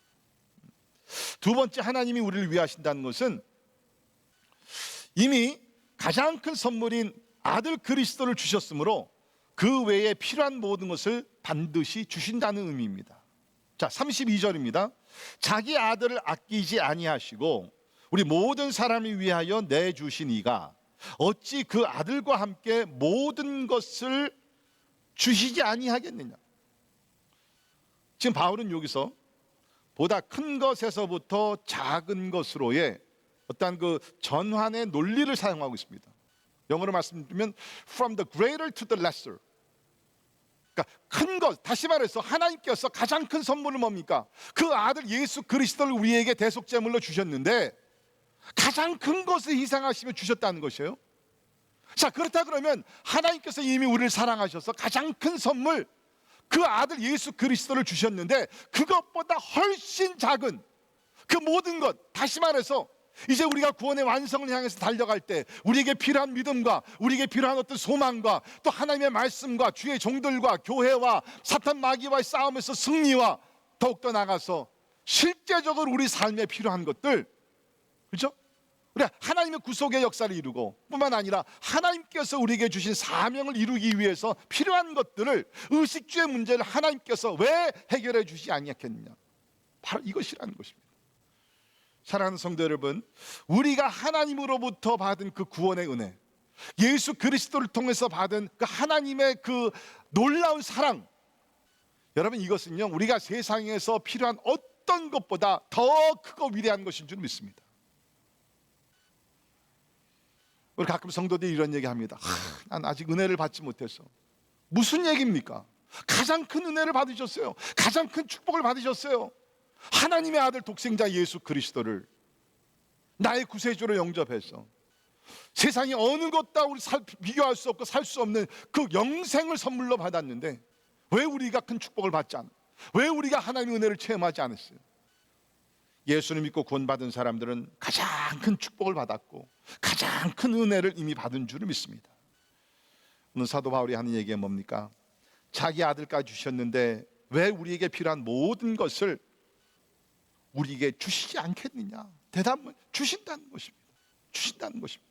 두 번째, 하나님이 우리를 위해 하신다는 것은 이미 가장 큰 선물인 아들 그리스도를 주셨으므로 그 외에 필요한 모든 것을 반드시 주신다는 의미입니다. 자, 32절입니다. 자기 아들을 아끼지 아니하시고 우리 모든 사람을 위하여 내주신 이가 어찌 그 아들과 함께 모든 것을 주시지 아니하겠느냐. 지금 바울은 여기서 보다 큰 것에서부터 작은 것으로의 어떤 그 전환의 논리를 사용하고 있습니다. 영어로 말씀드리면 from the greater to the lesser. 그러니까 큰 것, 다시 말해서 하나님께서 가장 큰 선물은 뭡니까? 그 아들 예수 그리스도를 우리에게 대속제물로 주셨는데 가장 큰 것을 희생하시며 주셨다는 것이에요. 자, 그렇다 그러면 하나님께서 이미 우리를 사랑하셔서 가장 큰 선물 그 아들 예수 그리스도를 주셨는데 그것보다 훨씬 작은 그 모든 것, 다시 말해서 이제 우리가 구원의 완성을 향해서 달려갈 때 우리에게 필요한 믿음과 우리에게 필요한 어떤 소망과 또 하나님의 말씀과 주의 종들과 교회와 사탄 마귀와의 싸움에서 승리와 더욱더 나가서 실제적으로 우리 삶에 필요한 것들, 그렇죠? 우리 하나님의 구속의 역사를 이루고 뿐만 아니라 하나님께서 우리에게 주신 사명을 이루기 위해서 필요한 것들을, 의식주의 문제를 하나님께서 왜 해결해 주시지 아니했겠느냐, 바로 이것이라는 것입니다. 사랑하는 성도 여러분, 우리가 하나님으로부터 받은 그 구원의 은혜, 예수 그리스도를 통해서 받은 그 하나님의 그 놀라운 사랑, 여러분 이것은요 우리가 세상에서 필요한 어떤 것보다 더 크고 위대한 것인 줄 믿습니다. 우리 가끔 성도들이 이런 얘기합니다. 난 아직 은혜를 받지 못했어. 무슨 얘기입니까? 가장 큰 은혜를 받으셨어요. 가장 큰 축복을 받으셨어요. 하나님의 아들 독생자 예수 그리스도를 나의 구세주로 영접해서 세상에 어느 것도 우리 비교할 수 없고 살 수 없는 그 영생을 선물로 받았는데 왜 우리가 큰 축복을 받지 않아? 왜 우리가 하나님의 은혜를 체험하지 않았어요? 예수를 믿고 구원받은 사람들은 가장 큰 축복을 받았고 가장 큰 은혜를 이미 받은 줄을 믿습니다. 오늘 사도 바울이 하는 얘기가 뭡니까? 자기 아들까지 주셨는데 왜 우리에게 필요한 모든 것을 우리에게 주시지 않겠느냐? 대답은 주신다는 것입니다. 주신다는 것입니다.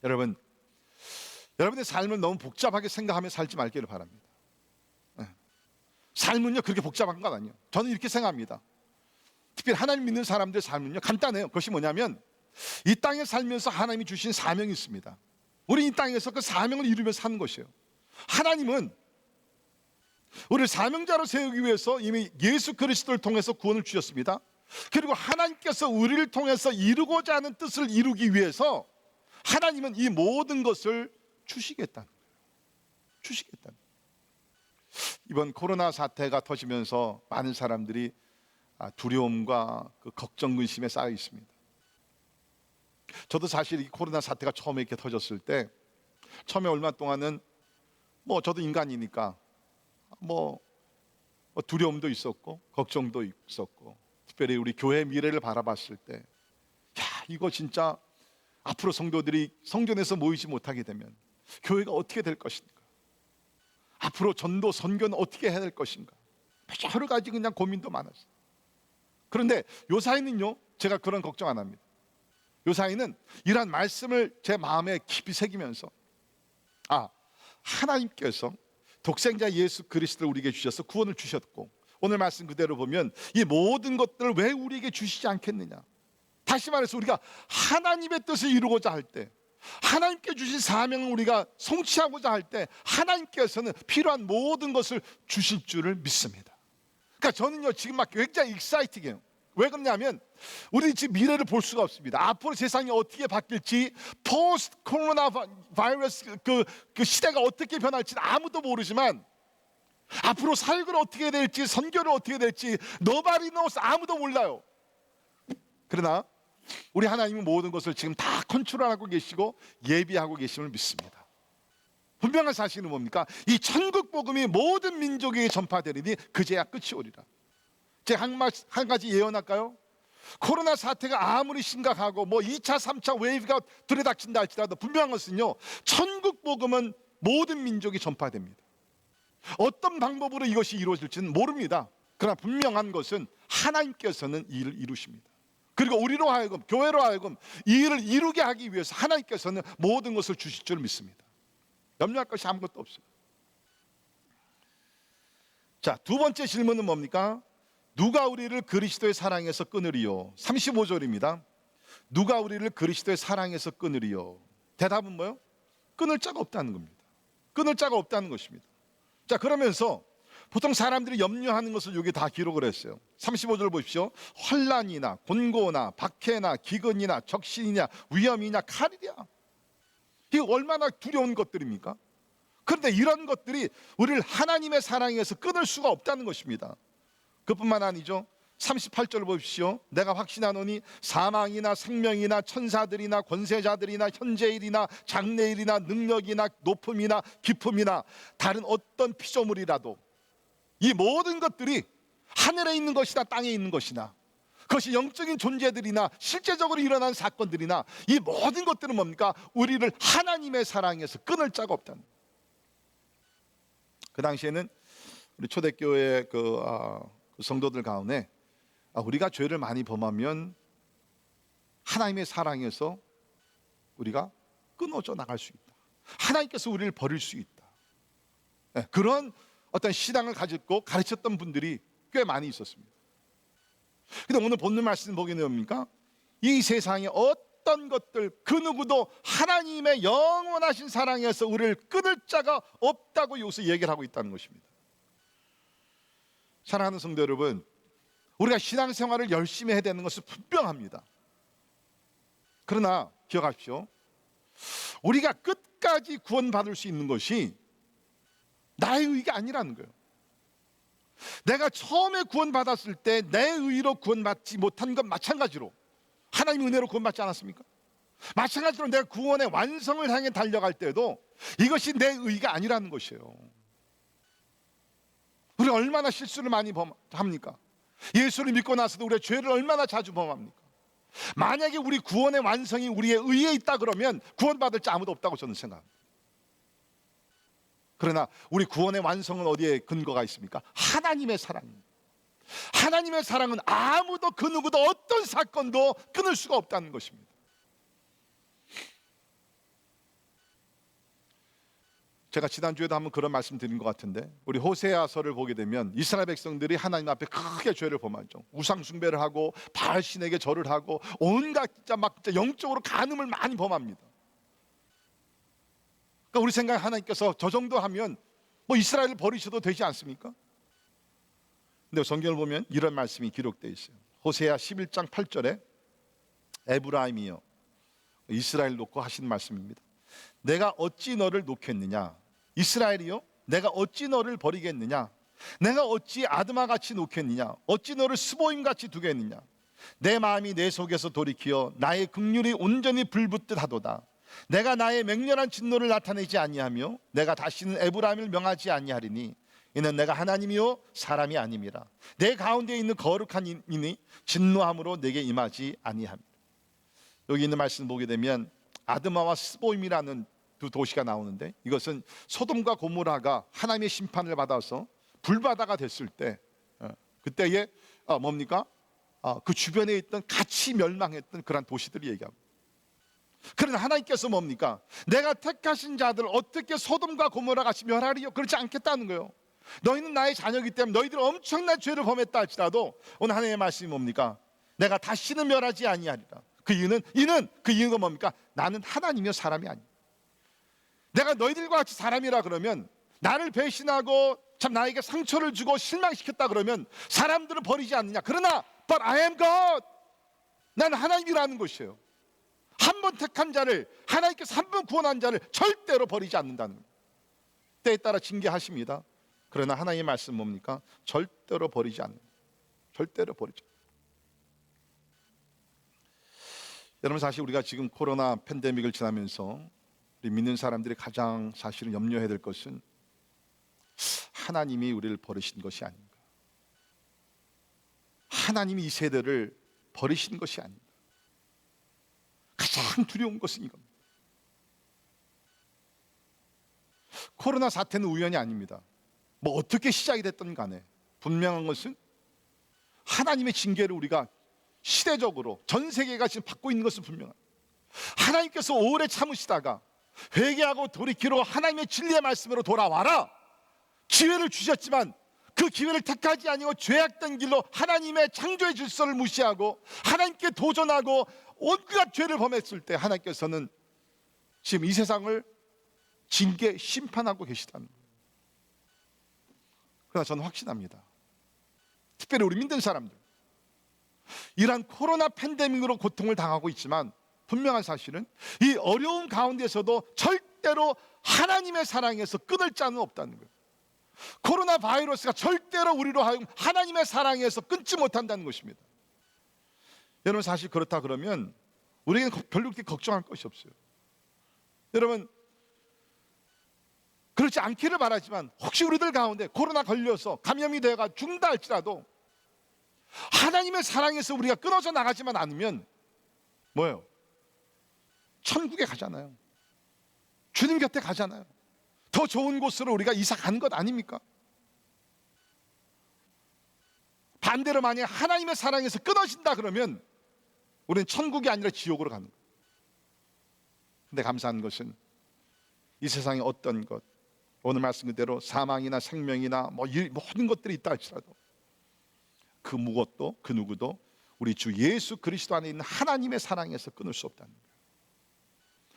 여러분, 여러분의 삶을 너무 복잡하게 생각하며 살지 말기를 바랍니다. 삶은요 그렇게 복잡한 건 아니에요. 저는 이렇게 생각합니다. 특별히 하나님 믿는 사람들의 삶은요 간단해요. 그것이 뭐냐면 이 땅에 살면서 하나님이 주신 사명이 있습니다. 우리 이 땅에서 그 사명을 이루면서 사는 것이에요. 하나님은 우리를 사명자로 세우기 위해서 이미 예수 그리스도를 통해서 구원을 주셨습니다. 그리고 하나님께서 우리를 통해서 이루고자 하는 뜻을 이루기 위해서 하나님은 이 모든 것을 주시겠다는 거예요. 주시겠다는 거예요. 이번 코로나 사태가 터지면서 많은 사람들이 두려움과 그 걱정, 근심에 쌓여 있습니다. 저도 사실 이 코로나 사태가 처음에 이렇게 터졌을 때 처음에 얼마 동안은 저도 인간이니까 두려움도 있었고 걱정도 있었고, 특별히 우리 교회 미래를 바라봤을 때 이거 진짜 앞으로 성도들이 성전에서 모이지 못하게 되면 교회가 어떻게 될 것인가, 앞으로 전도 선교는 어떻게 해야 될 것인가, 여러 가지 그냥 고민도 많았어요. 그런데 요사이는요 제가 그런 걱정 안 합니다. 요사이는 이러한 말씀을 제 마음에 깊이 새기면서 하나님께서 독생자 예수 그리스도를 우리에게 주셔서 구원을 주셨고 오늘 말씀 그대로 보면 이 모든 것들을 왜 우리에게 주시지 않겠느냐. 다시 말해서 우리가 하나님의 뜻을 이루고자 할 때, 하나님께 주신 사명을 우리가 성취하고자 할 때 하나님께서는 필요한 모든 것을 주실 줄을 믿습니다. 그러니까 저는요 지금 막 굉장히 익사이팅해요. 왜 그러냐면 우리 지금 미래를 볼 수가 없습니다. 앞으로 세상이 어떻게 바뀔지, 포스트 코로나 바이러스 그 시대가 어떻게 변할지 아무도 모르지만, 앞으로 사역을 어떻게 될지, 선교를 어떻게 될지 nobody knows, 아무도 몰라요. 그러나 우리 하나님은 모든 것을 지금 다 컨트롤하고 계시고 예비하고 계심을 믿습니다. 분명한 사실은 뭡니까? 이 천국 복음이 모든 민족에게 전파되리니 그제야 끝이 오리라. 제가 한 가지 예언할까요? 코로나 사태가 아무리 심각하고 뭐 2차 3차 웨이브가 들이닥친다 할지라도 분명한 것은요, 천국 복음은 모든 민족이 전파됩니다. 어떤 방법으로 이것이 이루어질지는 모릅니다. 그러나 분명한 것은 하나님께서는 이 일을 이루십니다. 그리고 우리로 하여금, 교회로 하여금 이 일을 이루게 하기 위해서 하나님께서는 모든 것을 주실 줄 믿습니다. 염려할 것이 아무것도 없어요. 자, 두 번째 질문은 뭡니까? 누가 우리를 그리스도의 사랑에서 끊으리요? 35절입니다. 누가 우리를 그리스도의 사랑에서 끊으리요? 대답은 뭐요? 끊을 자가 없다는 겁니다. 끊을 자가 없다는 것입니다. 자, 그러면서 보통 사람들이 염려하는 것을 여기 다 기록을 했어요. 35절 보십시오. 환난이나 곤고나 박해나 기근이나 적신이냐 위험이냐 칼이랴. 이게 얼마나 두려운 것들입니까? 그런데 이런 것들이 우리를 하나님의 사랑에서 끊을 수가 없다는 것입니다. 그뿐만 아니죠. 38절 보십시오. 내가 확신하노니 사망이나 생명이나 천사들이나 권세자들이나 현재일이나 장래일이나 능력이나 높음이나 깊음이나 다른 어떤 피조물이라도 이 모든 것들이 하늘에 있는 것이나 땅에 있는 것이나 그것이 영적인 존재들이나 실제적으로 일어난 사건들이나 이 모든 것들은 뭡니까? 우리를 하나님의 사랑에서 끊을 자가 없다는 거예요. 그 당시에는 우리 초대교회 그 성도들 가운데 우리가 죄를 많이 범하면 하나님의 사랑에서 우리가 끊어져 나갈 수 있다. 하나님께서 우리를 버릴 수 있다. 네, 그런 어떤 신앙을 가지고 가르쳤던 분들이 꽤 많이 있었습니다. 근데 오늘 본문 말씀 보게 됩니까? 이 세상에 어떤 것들 그 누구도 하나님의 영원하신 사랑에서 우리를 끊을 자가 없다고 여기서 얘기를 하고 있다는 것입니다. 사랑하는 성도 여러분, 우리가 신앙생활을 열심히 해야 되는 것은 분명합니다. 그러나 기억하십시오. 우리가 끝까지 구원받을 수 있는 것이 나의 의가 아니라는 거예요. 내가 처음에 구원받았을 때 내 의로 구원받지 못한 건 마찬가지로 하나님의 은혜로 구원받지 않았습니까? 마찬가지로 내가 구원의 완성을 향해 달려갈 때도 이것이 내 의가 아니라는 것이에요. 우리 얼마나 실수를 많이 합니까? 예수를 믿고 나서도 우리의 죄를 얼마나 자주 범합니까? 만약에 우리 구원의 완성이 우리의 의에 있다 그러면 구원받을 자 아무도 없다고 저는 생각합니다. 그러나 우리 구원의 완성은 어디에 근거가 있습니까? 하나님의 사랑입니다. 하나님의 사랑은 아무도 그 누구도 어떤 사건도 끊을 수가 없다는 것입니다. 제가 지난주에도 한번 그런 말씀 드린 것 같은데, 우리 호세아서를 보게 되면 이스라엘 백성들이 하나님 앞에 크게 죄를 범하죠. 우상 숭배를 하고 바알 신에게 절을 하고 온갖 진짜 영적으로 간음을 많이 범합니다. 그러니까 우리 생각에 하나님께서 저 정도 하면 뭐 이스라엘을 버리셔도 되지 않습니까? 근데 성경을 보면 이런 말씀이 기록되어 있어요. 호세아 11장 8절에 에브라임이여 이스라엘 놓고 하신 말씀입니다. 내가 어찌 너를 놓겠느냐? 이스라엘이요, 내가 어찌 너를 버리겠느냐? 내가 어찌 아드마같이 놓겠느냐? 어찌 너를 스보임같이 두겠느냐? 내 마음이 내 속에서 돌이키어 나의 긍휼이 온전히 불붙듯 하도다. 내가 나의 맹렬한 진노를 나타내지 아니하며 내가 다시는 에브라임을 명하지 아니하리니 이는 내가 하나님이요 사람이 아님이라. 내 가운데 있는 거룩한 이니 진노함으로 내게 임하지 아니함이라. 여기 있는 말씀 보게 되면 아드마와 스보임이라는 두 도시가 나오는데, 이것은 소돔과 고모라가 하나님의 심판을 받아서 불바다가 됐을 때 그때에 뭡니까? 그 주변에 있던 같이 멸망했던 그런 도시들을 얘기합니다. 그러나 하나님께서 뭡니까? 내가 택하신 자들 어떻게 소돔과 고모라 같이 멸하리요? 그렇지 않겠다는 거예요. 너희는 나의 자녀이기 때문에 너희들 엄청난 죄를 범했다 할지라도 오늘 하나님의 말씀이 뭡니까? 내가 다시는 멸하지 아니하리라. 그 이유가 뭡니까? 나는 하나님이요 사람이 아니야. 내가 너희들과 같이 사람이라 그러면, 나를 배신하고 참 나에게 상처를 주고 실망시켰다 그러면 사람들을 버리지 않느냐? 그러나 But I am God. 난 하나님이라는 것이에요. 한 번 택한 자를, 하나님께서 한 번 구원한 자를 절대로 버리지 않는다는 거예요. 때에 따라 징계하십니다. 그러나 하나님의 말씀 뭡니까? 절대로 버리지 않는 거예요. 절대로 버리지 않는 거예요. 여러분, 사실 우리가 지금 코로나 팬데믹을 지나면서 우리 믿는 사람들이 가장 사실은 염려해야 될 것은 하나님이 우리를 버리신 것이 아닌가. 하나님이 이 세대를 버리신 것이 아닌가. 가장 두려운 것은 이겁니다. 코로나 사태는 우연이 아닙니다. 뭐 어떻게 시작이 됐든 간에 분명한 것은 하나님의 징계를 우리가 시대적으로 전 세계가 지금 받고 있는 것은 분명합니다. 하나님께서 오래 참으시다가 회개하고 돌이키러 하나님의 진리의 말씀으로 돌아와라 기회를 주셨지만 그 기회를 택하지 아니고 죄악된 길로 하나님의 창조의 질서를 무시하고 하나님께 도전하고 온갖 죄를 범했을 때 하나님께서는 지금 이 세상을 징계 심판하고 계시다는 거예요. 그러나 저는 확신합니다. 특별히 우리 믿는 사람들, 이러한 코로나 팬데믹으로 고통을 당하고 있지만 분명한 사실은 이 어려움 가운데서도 절대로 하나님의 사랑에서 끊을 자는 없다는 거예요. 코로나 바이러스가 절대로 우리로 하여금 하나님의 사랑에서 끊지 못한다는 것입니다. 여러분, 사실 그렇다 그러면 우리에게는 별로 그렇게 걱정할 것이 없어요. 여러분, 그렇지 않기를 바라지만 혹시 우리들 가운데 코로나 걸려서 감염이 되어가 죽는다 할지라도 하나님의 사랑에서 우리가 끊어져 나가지만 않으면 뭐예요? 천국에 가잖아요. 주님 곁에 가잖아요. 더 좋은 곳으로 우리가 이사 가는 것 아닙니까? 반대로 만약 하나님의 사랑에서 끊어진다 그러면 우리는 천국이 아니라 지옥으로 가는 거예요. 근데 감사한 것은 이 세상에 어떤 것, 오늘 말씀 그대로 사망이나 생명이나 모든 것들이 있다 할지라도 그 무엇도 그 누구도 우리 주 예수 그리스도 안에 있는 하나님의 사랑에서 끊을 수 없다는 거예요.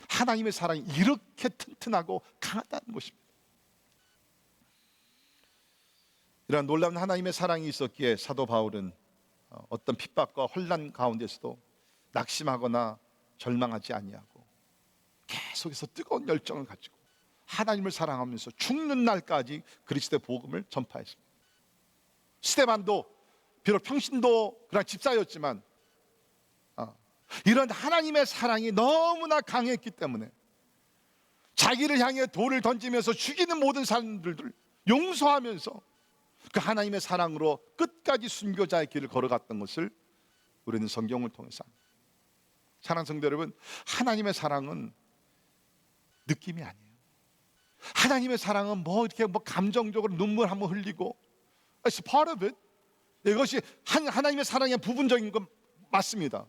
하나님의 사랑이 이렇게 튼튼하고 강하다는 것입니다. 이러한 놀라운 하나님의 사랑이 있었기에 사도 바울은 어떤 핍박과 혼란 가운데서도 낙심하거나 절망하지 아니하고 계속해서 뜨거운 열정을 가지고 하나님을 사랑하면서 죽는 날까지 그리스도의 복음을 전파했습니다. 스데반도 비록 평신도 그런 집사였지만 이런 하나님의 사랑이 너무나 강했기 때문에 자기를 향해 돌을 던지면서 죽이는 모든 사람들을 용서하면서 그 하나님의 사랑으로 끝까지 순교자의 길을 걸어갔던 것을 우리는 성경을 통해서 압니다. 사랑하는 성도 여러분, 하나님의 사랑은 느낌이 아니에요. 하나님의 사랑은 이렇게 감정적으로 눈물 한번 흘리고 It's part of it. 이것이 하나님의 사랑의 부분적인 건 맞습니다.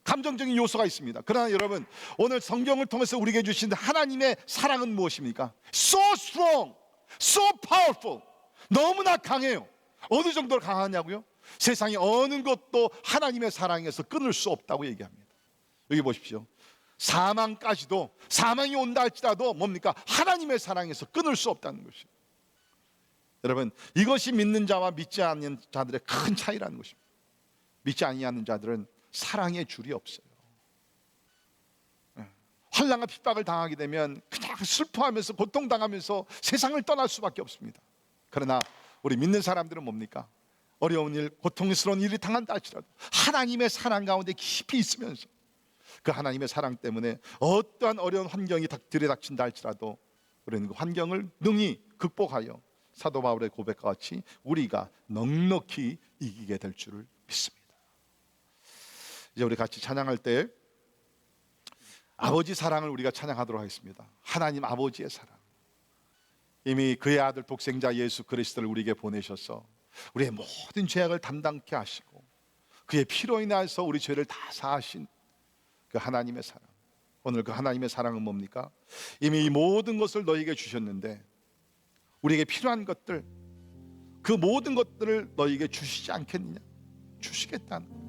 감정적인 요소가 있습니다. 그러나 여러분, 오늘 성경을 통해서 우리에게 주신 하나님의 사랑은 무엇입니까? So strong, so powerful. 너무나 강해요. 어느 정도로 강하냐고요? 세상에 어느 것도 하나님의 사랑에서 끊을 수 없다고 얘기합니다. 여기 보십시오. 사망까지도, 사망이 온다 할지라도 뭡니까? 하나님의 사랑에서 끊을 수 없다는 것이에요. 여러분, 이것이 믿는 자와 믿지 않는 자들의 큰 차이라는 것입니다. 믿지 아니하는 자들은 사랑의 줄이 없어요. 환난과 핍박을 당하게 되면 그냥 슬퍼하면서 고통당하면서 세상을 떠날 수밖에 없습니다. 그러나 우리 믿는 사람들은 뭡니까? 어려운 일, 고통스러운 일이 당한다 할지라도 하나님의 사랑 가운데 깊이 있으면서 그 하나님의 사랑 때문에 어떠한 어려운 환경이 들이닥친다 할지라도 우리는 그 환경을 능히 극복하여 사도 바울의 고백과 같이 우리가 넉넉히 이기게 될 줄을 믿습니다. 이제 우리 같이 찬양할 때 아버지 사랑을 우리가 찬양하도록 하겠습니다. 하나님 아버지의 사랑, 이미 그의 아들 독생자 예수 그리스도를 우리에게 보내셔서 우리의 모든 죄악을 담당케 하시고 그의 피로 인하여서 우리 죄를 다 사하신 그 하나님의 사랑. 오늘 그 하나님의 사랑은 뭡니까? 이미 이 모든 것을 너희에게 주셨는데 우리에게 필요한 것들, 그 모든 것들을 너희에게 주시지 않겠느냐? 주시겠다는 거예요.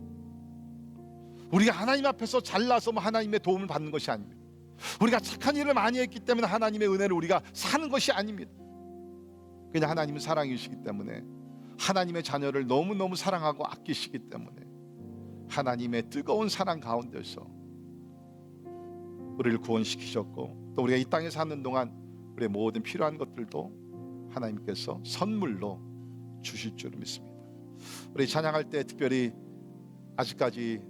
우리가 하나님 앞에서 잘나서 하나님의 도움을 받는 것이 아닙니다. 우리가 착한 일을 많이 했기 때문에 하나님의 은혜를 우리가 사는 것이 아닙니다. 그냥 하나님은 사랑이시기 때문에 하나님의 자녀를 너무너무 사랑하고 아끼시기 때문에 하나님의 뜨거운 사랑 가운데서 우리를 구원시키셨고, 또 우리가 이 땅에 사는 동안 우리의 모든 필요한 것들도 하나님께서 선물로 주실 줄 믿습니다. 우리 찬양할 때 특별히 아직까지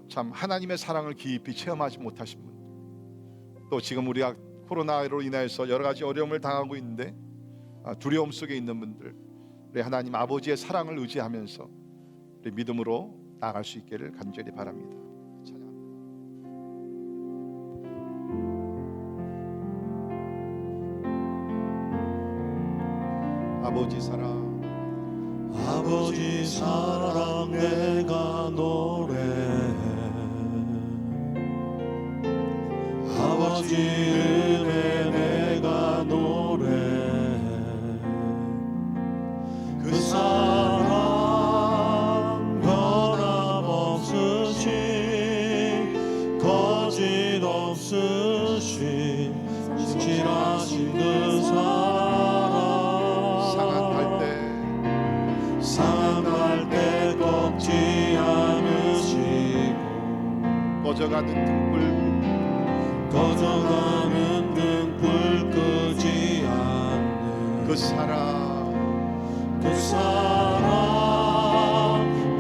참 하나님의 사랑을 깊이 체험하지 못하신 분들, 또 지금 우리가 코로나로 인해서 여러 가지 어려움을 당하고 있는데 두려움 속에 있는 분들, 우리 하나님 아버지의 사랑을 의지하면서 우리 믿음으로 나아갈 수 있기를 간절히 바랍니다. 찬양합니다. 아버지 사랑, 아버지 사랑 내가 노래해. 아버지 은혜 내가 노래해. 그 사랑 변함없으신 거짓 없으신 신실하신 그 상한 때 꺾지 않으시고 꺼져가는 등불 끄지 않는 그 사랑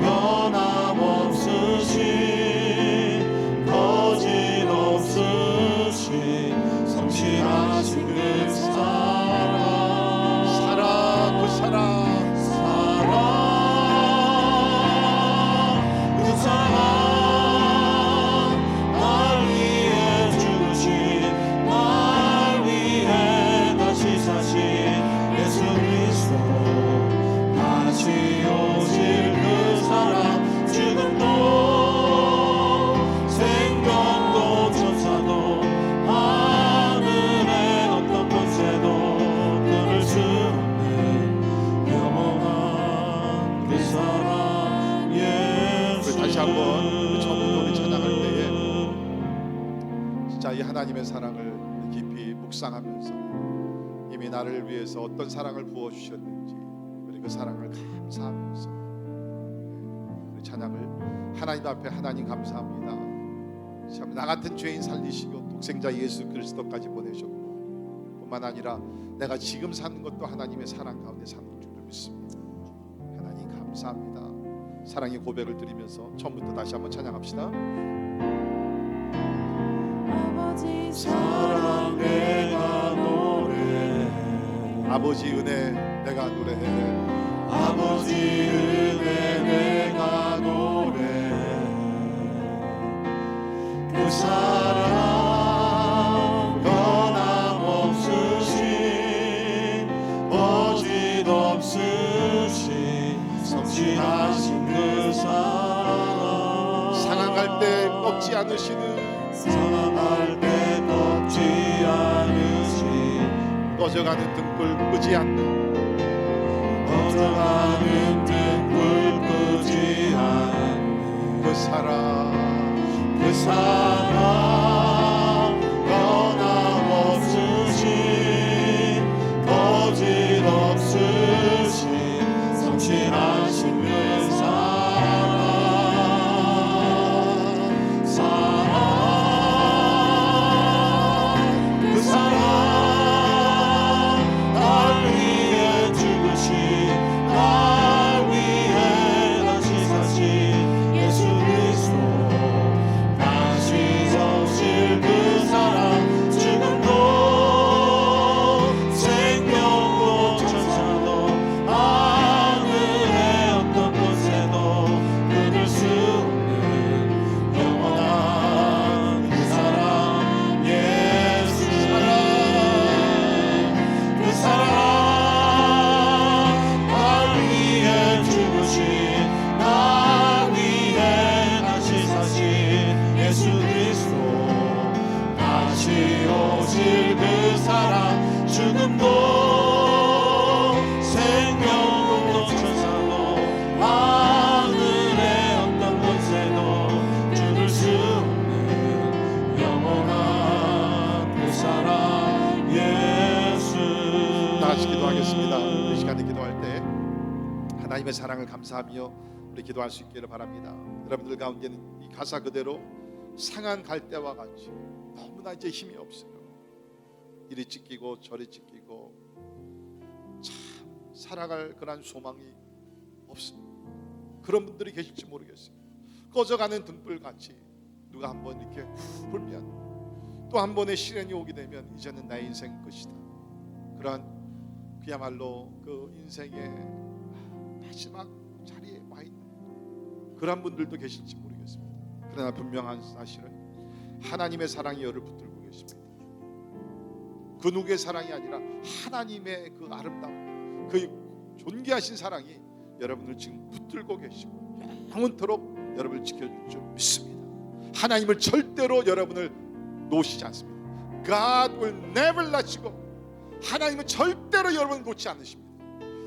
변함없으신 거짓 없으신 성실하신 그 사랑 그 사랑 날 위해 죽으신 날 위해 다시 사신 예수 그리스도 다시 오실 그 사랑 죽음도 생명도 천사도 하늘의 어떤 권세도 끊을 수 없는 영원한 그 사랑 예수. 다시 한번 처음부터 우리 찬양할 때에 진짜 이 하나님의 사랑을 깊이 묵상하면서 이미 나를 위해서 어떤 사랑을 부어주셨는지 우리 그 사랑을 감사하면서 우리 찬양을 하나님 앞에 하나님 감사합니다. 참 나 같은 죄인 살리시고 독생자 예수 그리스도까지 보내셨고 뿐만 아니라 내가 지금 사는 것도 하나님의 사랑 가운데 사는 줄 믿습니다. 하나님 감사합니다. 사랑의 고백을 드리면서 처음부터 다시 한번 찬양합시다. 아버지 사랑 내가 노래해. 아버지 은혜 내가 노래해. 아버지 은혜 내가 노래해. 그 사랑 변함없으신 거짓 없으신 성실하신 그 사랑 상황할 때 꺾지 않으시는 상할 때 꺾지 않으신 꺼져가는 등불 끄지 않는 꺼져가는 등불 끄지 않는 그 사랑 그 사랑 변함없으신 거짓 없으신 성실하신 그 그 사랑 날 위해 죽으신 날 위해 다시 사신 예수 그리스도 다시 오실 그 사랑 죽음도 생명도 천사도 하늘의 어떤 권세도 끊을 수 없는 영원한 그 사랑 예수 그 사랑 날 위해 죽으신 날 위해 다시 사신 예수 그리스도 다시 오실 그 사랑 죽음도 생명도 천사도 하늘의 어떤 권세도 죽을 수 없는 영원한 그 사랑 예수. 다 같이 기도하겠습니다. 이 시간에 기도할 때 하나님의 사랑을 감사하며 우리 우리 기도할 수 있기를 바랍니다. 여러분들 가운데는 이 가사 그대로 상한 갈대와 같이 너무나 이제 힘이 없어요. 이리 찢기고 저리 찢기고 참 살아갈 그런 소망이 없습니다. 그런 분들이 계실지 모르겠어요. 꺼져가는 등불 같이 누가 한번 이렇게 불면 또 한 번의 시련이 오게 되면 이제는 나의 인생 끝이다. 그러한 그야말로 그 인생의 마지막 자리에 와 있는 그런 분들도 계실지 모르겠습니다. 그러나 분명한 사실은 하나님의 사랑이 여를 붙들고 계십니다. 그 누구의 사랑이 아니라 하나님의 그 아름다운 그 존귀하신 사랑이 여러분을 지금 붙들고 계시고 영원토록 여러분을 지켜줄 줄 믿습니다. 하나님을 절대로 여러분을 놓으시지 않습니다. God will never let you go. 하나님은 절대로 여러분을 놓지 않으십니다.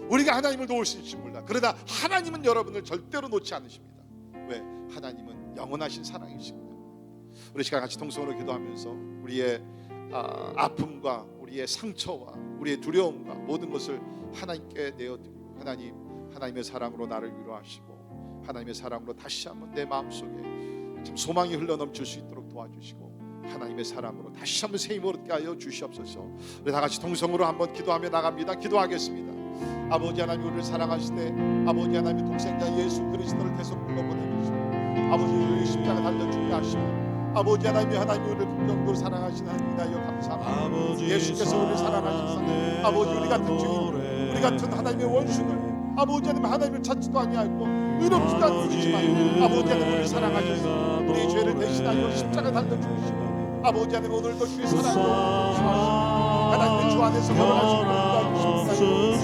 우리가 하나님을 놓을 수 있을지 몰라. 그러나 하나님은 여러분을 절대로 놓지 않으십니다. 왜? 하나님은 영원하신 사랑이십니다. 우리 시간 같이 통성으로 기도하면서 우리의 아픔과 우리의 상처와 우리의 두려움과 모든 것을 하나님께 내어드리고 하나님의 사랑으로 나를 위로하시고 하나님의 사랑으로 다시 한번 내 마음속에 참 소망이 흘러넘칠 수 있도록 도와주시고 하나님의 사랑으로 다시 한번 새 힘을 얻게 하여 주시옵소서. 우리 다 같이 통성으로 한번 기도하며 나갑니다. 기도하겠습니다. 아버지 하나님, 우리를 사랑하시되 아버지 하나님의 동생자 예수 그리스도를 대속불로 보내주시고 아버지 우리 십자가 달려 죽게 하시고 아버지 하나님이 우리를 긍정적으로 사랑하시는 하나님이여 감사합니다. 예수께서 우리를 사랑하셔서 아버지 우리 같은 주인, 우리 같은 하나님의 원수들 아버지 하나님을 찾지도 아니하고 의롭지도 않으시지만 아버지 하나님 우리를 사랑하셔서 우리의 죄를 대신하여 십자가 달려 죽으시고 아버지 하나님 오늘도 주의 사랑으로 하나님의 주 안에서 걸어가시고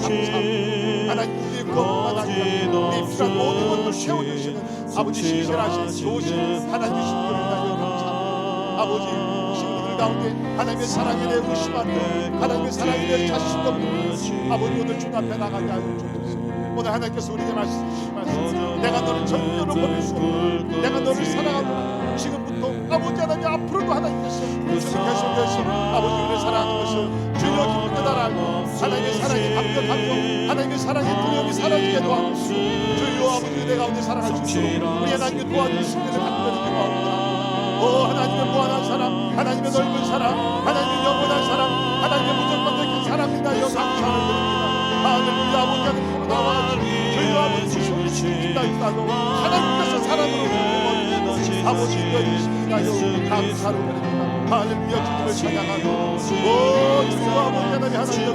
감사합니다. 하나님 우리의 것뿐만 아니라 우리의 필요한 모든 것을 채워주시는 아버지 신실하신 좋으신 하나님의 신들을 위하여 감사합니다. 아버지 우리들 가운데 하나님의 사랑에 대해 의심하며 하나님의 사랑에 대해 자신도 없는 아버지 오늘 주 앞에 나가게 하여 주옵소서. 오늘 하나님께서 우리에게 말씀하신 말씀, 내가 너를 절대로 버릴 수 없다. 내가 너를 사랑하고 지금부터 아버지 하나님 앞으로도 하나님께서 계속해서 아버지 우리를 사랑하는 것을 주여 기쁜 것 알고 하나님의 사랑이 감격하며 하나님의 사랑의 두려움이 사라지게 도와주시고 주여 아버지 내 가운데 사랑할 수 있도록 우리 하나님께 도와주시기를 간절히 기도합니다. 오 하나님의 무한한 사랑, 하나님의 넓은 사랑, 하나님의 영원한 사랑, 하나님의 무조건적인 사랑이다. 감사를 드립니다. 할렐루야. 아버지 하나님 나와 주여 아버지 주시옵시다. 하나님께서 사랑으로 아버지 여주시옵나요. 감사를 드립니다. 할렐루야. 주님을 찬양하고 오 주여 아버지 하나님 하나님 주여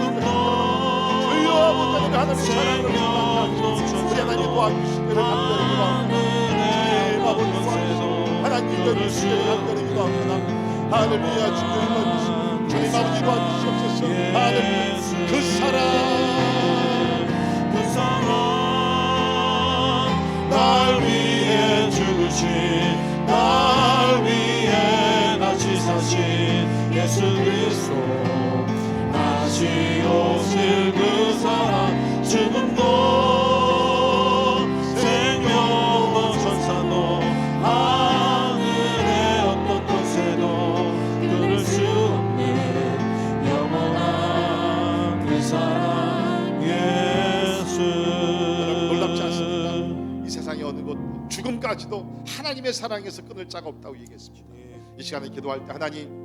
아버지 하나님 하나님 사랑으로 충만하시고 우리 하나님 도와주시기를 간절히 기도합니다. 주님 아버지 도와주시고 하나님 여주시기를 간절히 기도합니다. 할렐루야. 주님 아버지 도와주시옵소서. 할렐루야. 그 사랑 날 위해 죽으신 날 위해 다시 사신 예수 그리스도 다시 오실 그 사랑 죽음도 생명도 천사도 하늘의 어떤 곳에도 끊을 수 없는 영원한 그 사랑 예수. 놀랍지 않습니까? 이 세상의 어느 곳 죽음까지도 하나님의 사랑에서 끊을 자가 없다고 얘기했습니다. 이 시간에 기도할 때 하나님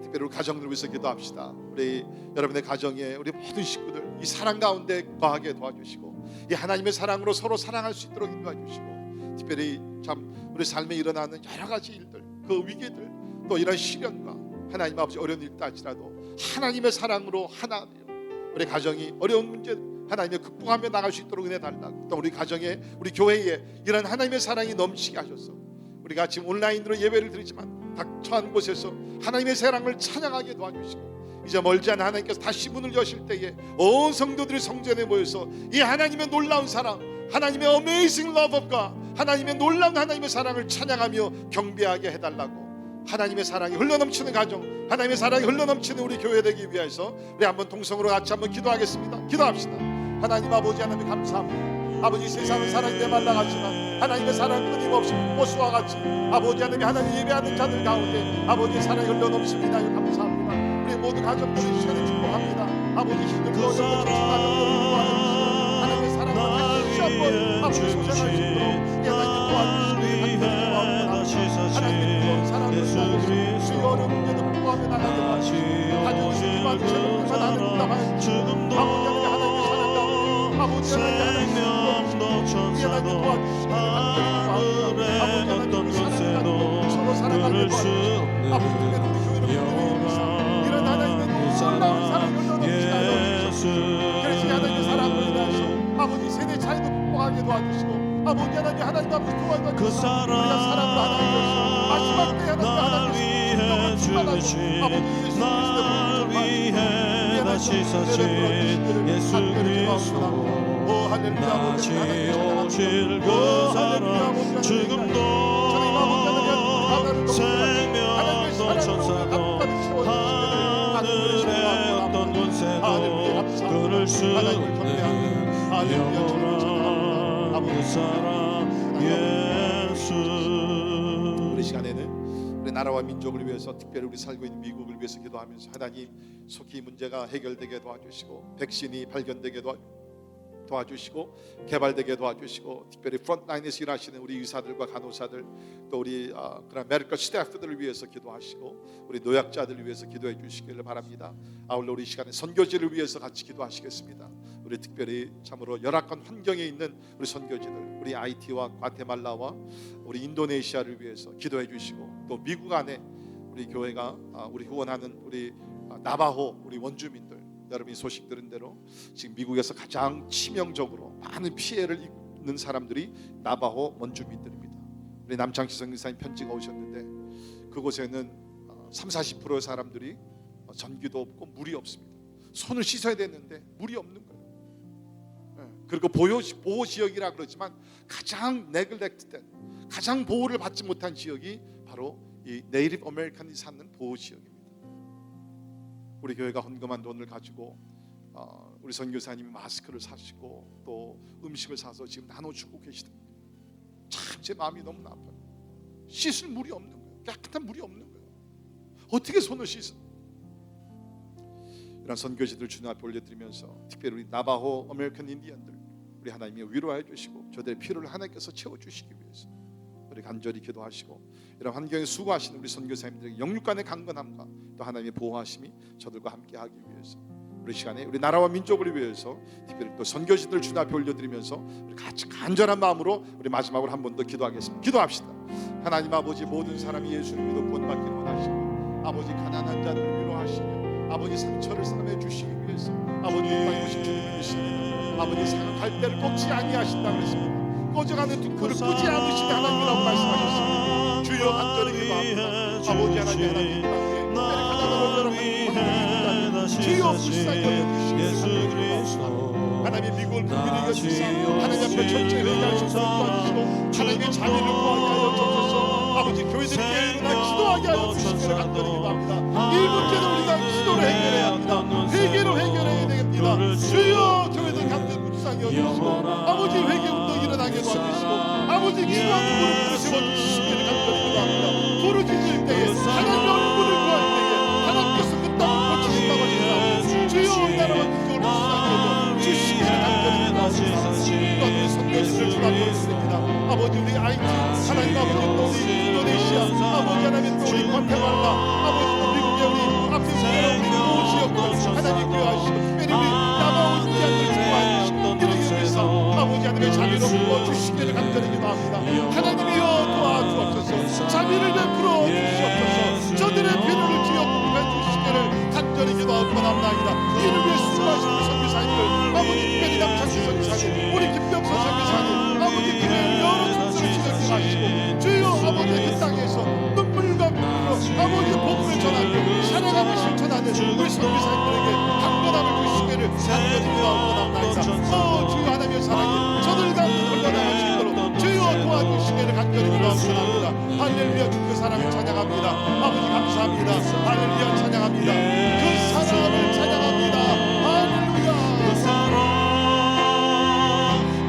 특별히 우리 가정들 위해서 기도합시다. 우리 여러분의 가정에 우리 모든 식구들 이 사랑 가운데 거하게 도와주시고 이 하나님의 사랑으로 서로 사랑할 수 있도록 인도해 주시고 특별히 참 우리 삶에 일어나는 여러 가지 일들 그 위기들 또 이런 시련과 하나님 아버지 어려운 일도 할지라도 하나님의 사랑으로 하나 우리 가정이 어려운 문제 하나님의 극복하며 나갈 수 있도록 은혜 달라고 또 우리 가정에 우리 교회에 이런 하나님의 사랑이 넘치게 하셔서 우리가 지금 온라인으로 예배를 드리지만 닥쳐한 곳에서 하나님의 사랑을 찬양하게 도와주시고 이제 멀지 않은 하나님께서 다시 문을 여실 때에 온 성도들이 성전에 모여서 이 하나님의 놀라운 사랑 하나님의 어메이징 러브 오브 갓 하나님의 놀라운 하나님의 사랑을 찬양하며 경배하게 해달라고 하나님의 사랑이 흘러넘치는 가정 하나님의 사랑이 흘러넘치는 우리 교회 되기 위해서 우리 한번 동성으로 같이 한번 기도하겠습니다. 기도합시다. 하나님 아버지 하나님 감사합니다. 아버지 세상은 사랑이 메말라갔지만 하나님의 사랑은 끊임없이 호수와 같이 아버지 하나님 예배하는 자들 가운데 아버지의 사랑이 흘러넘칩니다. 감사합니다. 우리 모든 가정들을 시간에 축복합니다. 아버지 힘들고 어려운 가정들을 도와주시고 하나님의 사랑을 다시 한번 주신 날 위해 다시 사신 예수 그리스도 다시 오실 그 사랑 죽음도 생명도 천사도 하늘의 어떤 권세도 끊을 수 없는 영원한 그 사랑 예수 아버지 세대 차이도 극복하게 도와주시고 아버지 하나님 아버지 도와주시고 그 사랑 마지막 때 날 위해 주신 날 위해 다시 사신 예수 그리스도 다시 오실 그 사랑 죽음도 생명도 천사도 하늘의 어떤 권세도 끊을 수 없는 영원한 그 사랑 예수. 우리 시간에는 우리 나라와 민족을 위해서 특별히 우리 살고 있는 미국을 위해서 기도하면서 하나님 속히 이 문제가 해결되게 도와주시고 백신이 발견되게 도와주시고 개발되게 도와주시고 특별히 프론트라인에서 일하시는 우리 의사들과 간호사들 또 우리 그런 메디컬 스태프들을 위해서 기도하시고 우리 노약자들을 위해서 기도해 주시기를 바랍니다. 아울러 우리 시간에 선교지를 위해서 같이 기도하시겠습니다. 우리 특별히 참으로 열악한 환경에 있는 우리 선교지들 우리 하이티와 과테말라와 우리 인도네시아를 위해서 기도해 주시고 또 미국 안에 우리 교회가 우리 후원하는 우리 나바호 우리 원주민들 여러분이 소식 들은 대로 지금 미국에서 가장 치명적으로 많은 피해를 입는 사람들이 나바호 원주민들입니다. 우리 남창희 선교사님 편지가 오셨는데 그곳에는 30-40%의 사람들이 전기도 없고 물이 없습니다. 손을 씻어야 되는데 물이 없는 거예요. 그리고 보호 지역이라 그러지만 가장 네글렉트된 가장 보호를 받지 못한 지역이 바로 이 네이티브 아메리칸이 사는 보호 지역입니다. 우리 교회가 헌금한 돈을 가지고 우리 선교사님이 마스크를 사시고 또 음식을 사서 지금 나눠주고 계시답니다. 참 제 마음이 너무 나빠요. 씻을 물이 없는 거예요. 깨끗한 물이 없는 거예요. 어떻게 손을 씻어? 이런 선교지들 주님 앞에 올려드리면서 특별히 우리 나바호 아메리칸 인디언들 우리 하나님이 위로해 주시고 저들의 필요를 하나님께서 채워주시기 위해서 우리 간절히 기도하시고 이런 환경에 수고하시는 우리 선교사님들에게 영육간의 강건함과 또 하나님의 보호하심이 저들과 함께하기 위해서 우리 시간에 우리 나라와 민족을 위해서 특별히 또 선교지들 주님 앞에 올려드리면서 우리 같이 간절한 마음으로 우리 마지막으로 한 번 더 기도하겠습니다. 기도합시다. 하나님 아버지 모든 사람이 예수를 믿어 구원받기를 원하시고 아버지 가난한 자들을 위로하시며 아버지 상처를 싸매 주시기 위해서 아버지 오신 주님을 믿습니다. 아버지 생각할 때를 꺾지 아니하신다 그랬습니다. 꺼져가는 등불을 끄지 않으시는 하나님이라고 말씀하셨습니다. 주여 간절히 기도합니다. 아버지 하나님 하나님 땅에 가난한 여러분 주여 불쌍히 여겨주시옵소서. 하나님 미국을 국민을 여기서 하나님 앞에 전체 회개할 수 있도록 도와주시고 하나님의 자비를 구하게 하여 주옵소서. 아버지 교회들이 깨어나 기도하게 하여 주시기를 간절히 기도합니다. 이 문제는 우리가 기도로 해결해야 합니다. 회개로 해결해야 됩니다. 주여 교회들 간절히 불쌍히 여겨주시고 아버지 회개 운동 일어나게 도와주시고 아버지 기도와 부르짖어 세워주시기를 간절히 기도합니다. 부르짖을 때에 하나님의 얼굴을 구할 때에 하나님께서 그 땅을 고치신다고 하셨다. 주여 우리 나라와 민족을 불쌍히 여겨주시기를 간절히 기도합니다. 또한 선교지를 주관하겠습니다. 아버지 우리 하이티 하나님 아버지 또 우리 인도네시아 아버지 하나님 또 우리 과테말라 아버지 또 미국의 우리 아프리카 우리 보호지역들 하나님 구하시고 특별히 우리 나바오 인디안들 구하시고 이를 위해서 아버지 하나님의 자비로 부어주시기를 간절히 기도합니다. 하나님이여 도와주옵소서. 자비를 베풀어 주시옵소서. 저들의 필요를 지어 공급해 주시기를 간절히 기도하옵나이다. 이를 위해 수고하시는 선교사님들 아버지 특별히 남창희 선교사님 우리 김병서 선교사님 아버지 교회 여러 분들을 지켜주시고 주여 아버지 그 땅에서 눈물과 눈물로 아버지 복음을 전하고 사랑함을 실천하는 우리 선교사님들에게 강건함을 주시기를 간절히 기도하옵나이다. 주여 하나님의 사랑이 저들 가운데 흘러나갈 수 있도록 주여 도와주시기를 간절히 기도합니다. 할렐루야 그 사랑을 찬양합니다. 아버지 감사합니다. 할렐루야 찬양합니다. 그 사랑을 찬양합니다. 할렐루야 그 사랑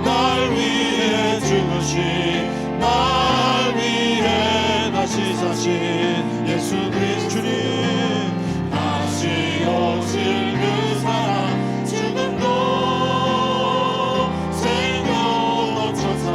날 위해 죽으신 날 위해 다시 사신 예수 그리스도 주님 다시 오실 그 사랑 죽음도 생명도 천사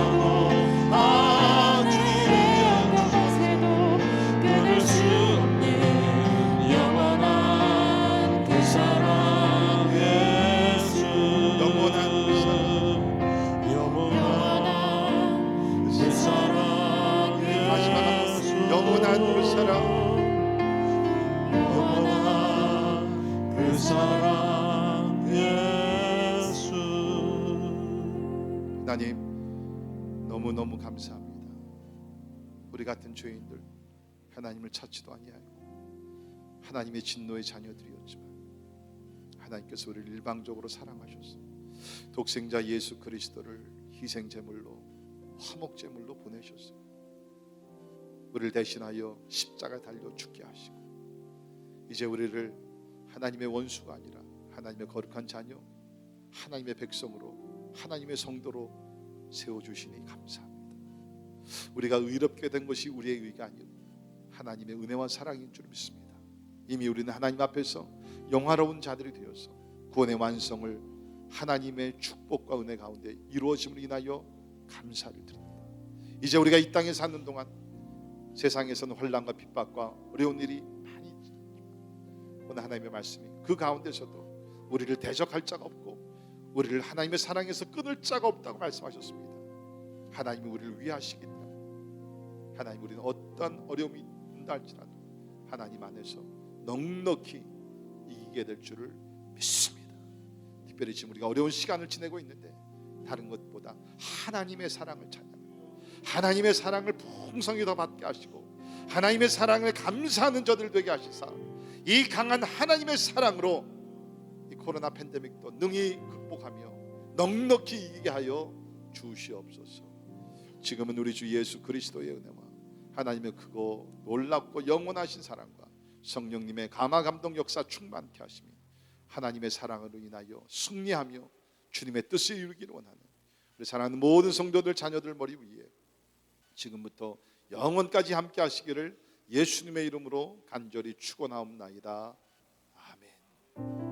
하나님 너무너무 감사합니다. 우리 같은 죄인들 하나님을 찾지도 아니하고 하나님의 진노의 자녀들이었지만 하나님께서 우리를 일방적으로 사랑하셔서 독생자 예수 그리스도를 희생제물로 화목제물로 보내셨어요. 우리를 대신하여 십자가에 달려 죽게 하시고 이제 우리를 하나님의 원수가 아니라 하나님의 거룩한 자녀, 하나님의 백성으로, 하나님의 성도로 세워주시니 감사합니다. 우리가 의롭게 된 것이 우리의 의가 아니라 하나님의 은혜와 사랑인 줄 믿습니다. 이미 우리는 하나님 앞에서 영화로운 자들이 되어서 구원의 완성을 하나님의 축복과 은혜 가운데 이루어짐을 인하여 감사를 드립니다. 이제 우리가 이 땅에 사는 동안 세상에서는 환난과 핍박과 어려운 일이 많이 있지만 오늘 하나님의 말씀이 그 가운데서도 우리를 대적할 자가 없고 우리를 하나님의 사랑에서 끊을 자가 없다고 말씀하셨습니다. 하나님이 우리를 위하시기 때문에 하나님 우리는 어떤 어려움이 있다 할지라도 하나님 안에서 넉넉히 이기게 될 줄을 믿습니다. 특별히 지금 우리가 어려운 시간을 지내고 있는데 다른 것보다 하나님의 사랑을 찬양하고 하나님의 사랑을 풍성히 더 받게 하시고 하나님의 사랑을 감사하는 저들 되게 하시사 이 강한 하나님의 사랑으로 이 코로나 팬데믹도 능히 극복하며 넉넉히 이기게 하여 주시옵소서. 지금은 우리 주 예수 그리스도의 은혜와 하나님의 크고 놀랍고 영원하신 사랑과 성령님의 감화 감동 역사 충만케 하시며 하나님의 사랑으로 인하여 승리하며 주님의 뜻을 이루기를 원하는 우리 사랑하는 모든 성도들 자녀들 머리 위에 지금부터 영원까지 함께 하시기를 예수님의 이름으로 간절히 축원하옵나이다. 아멘.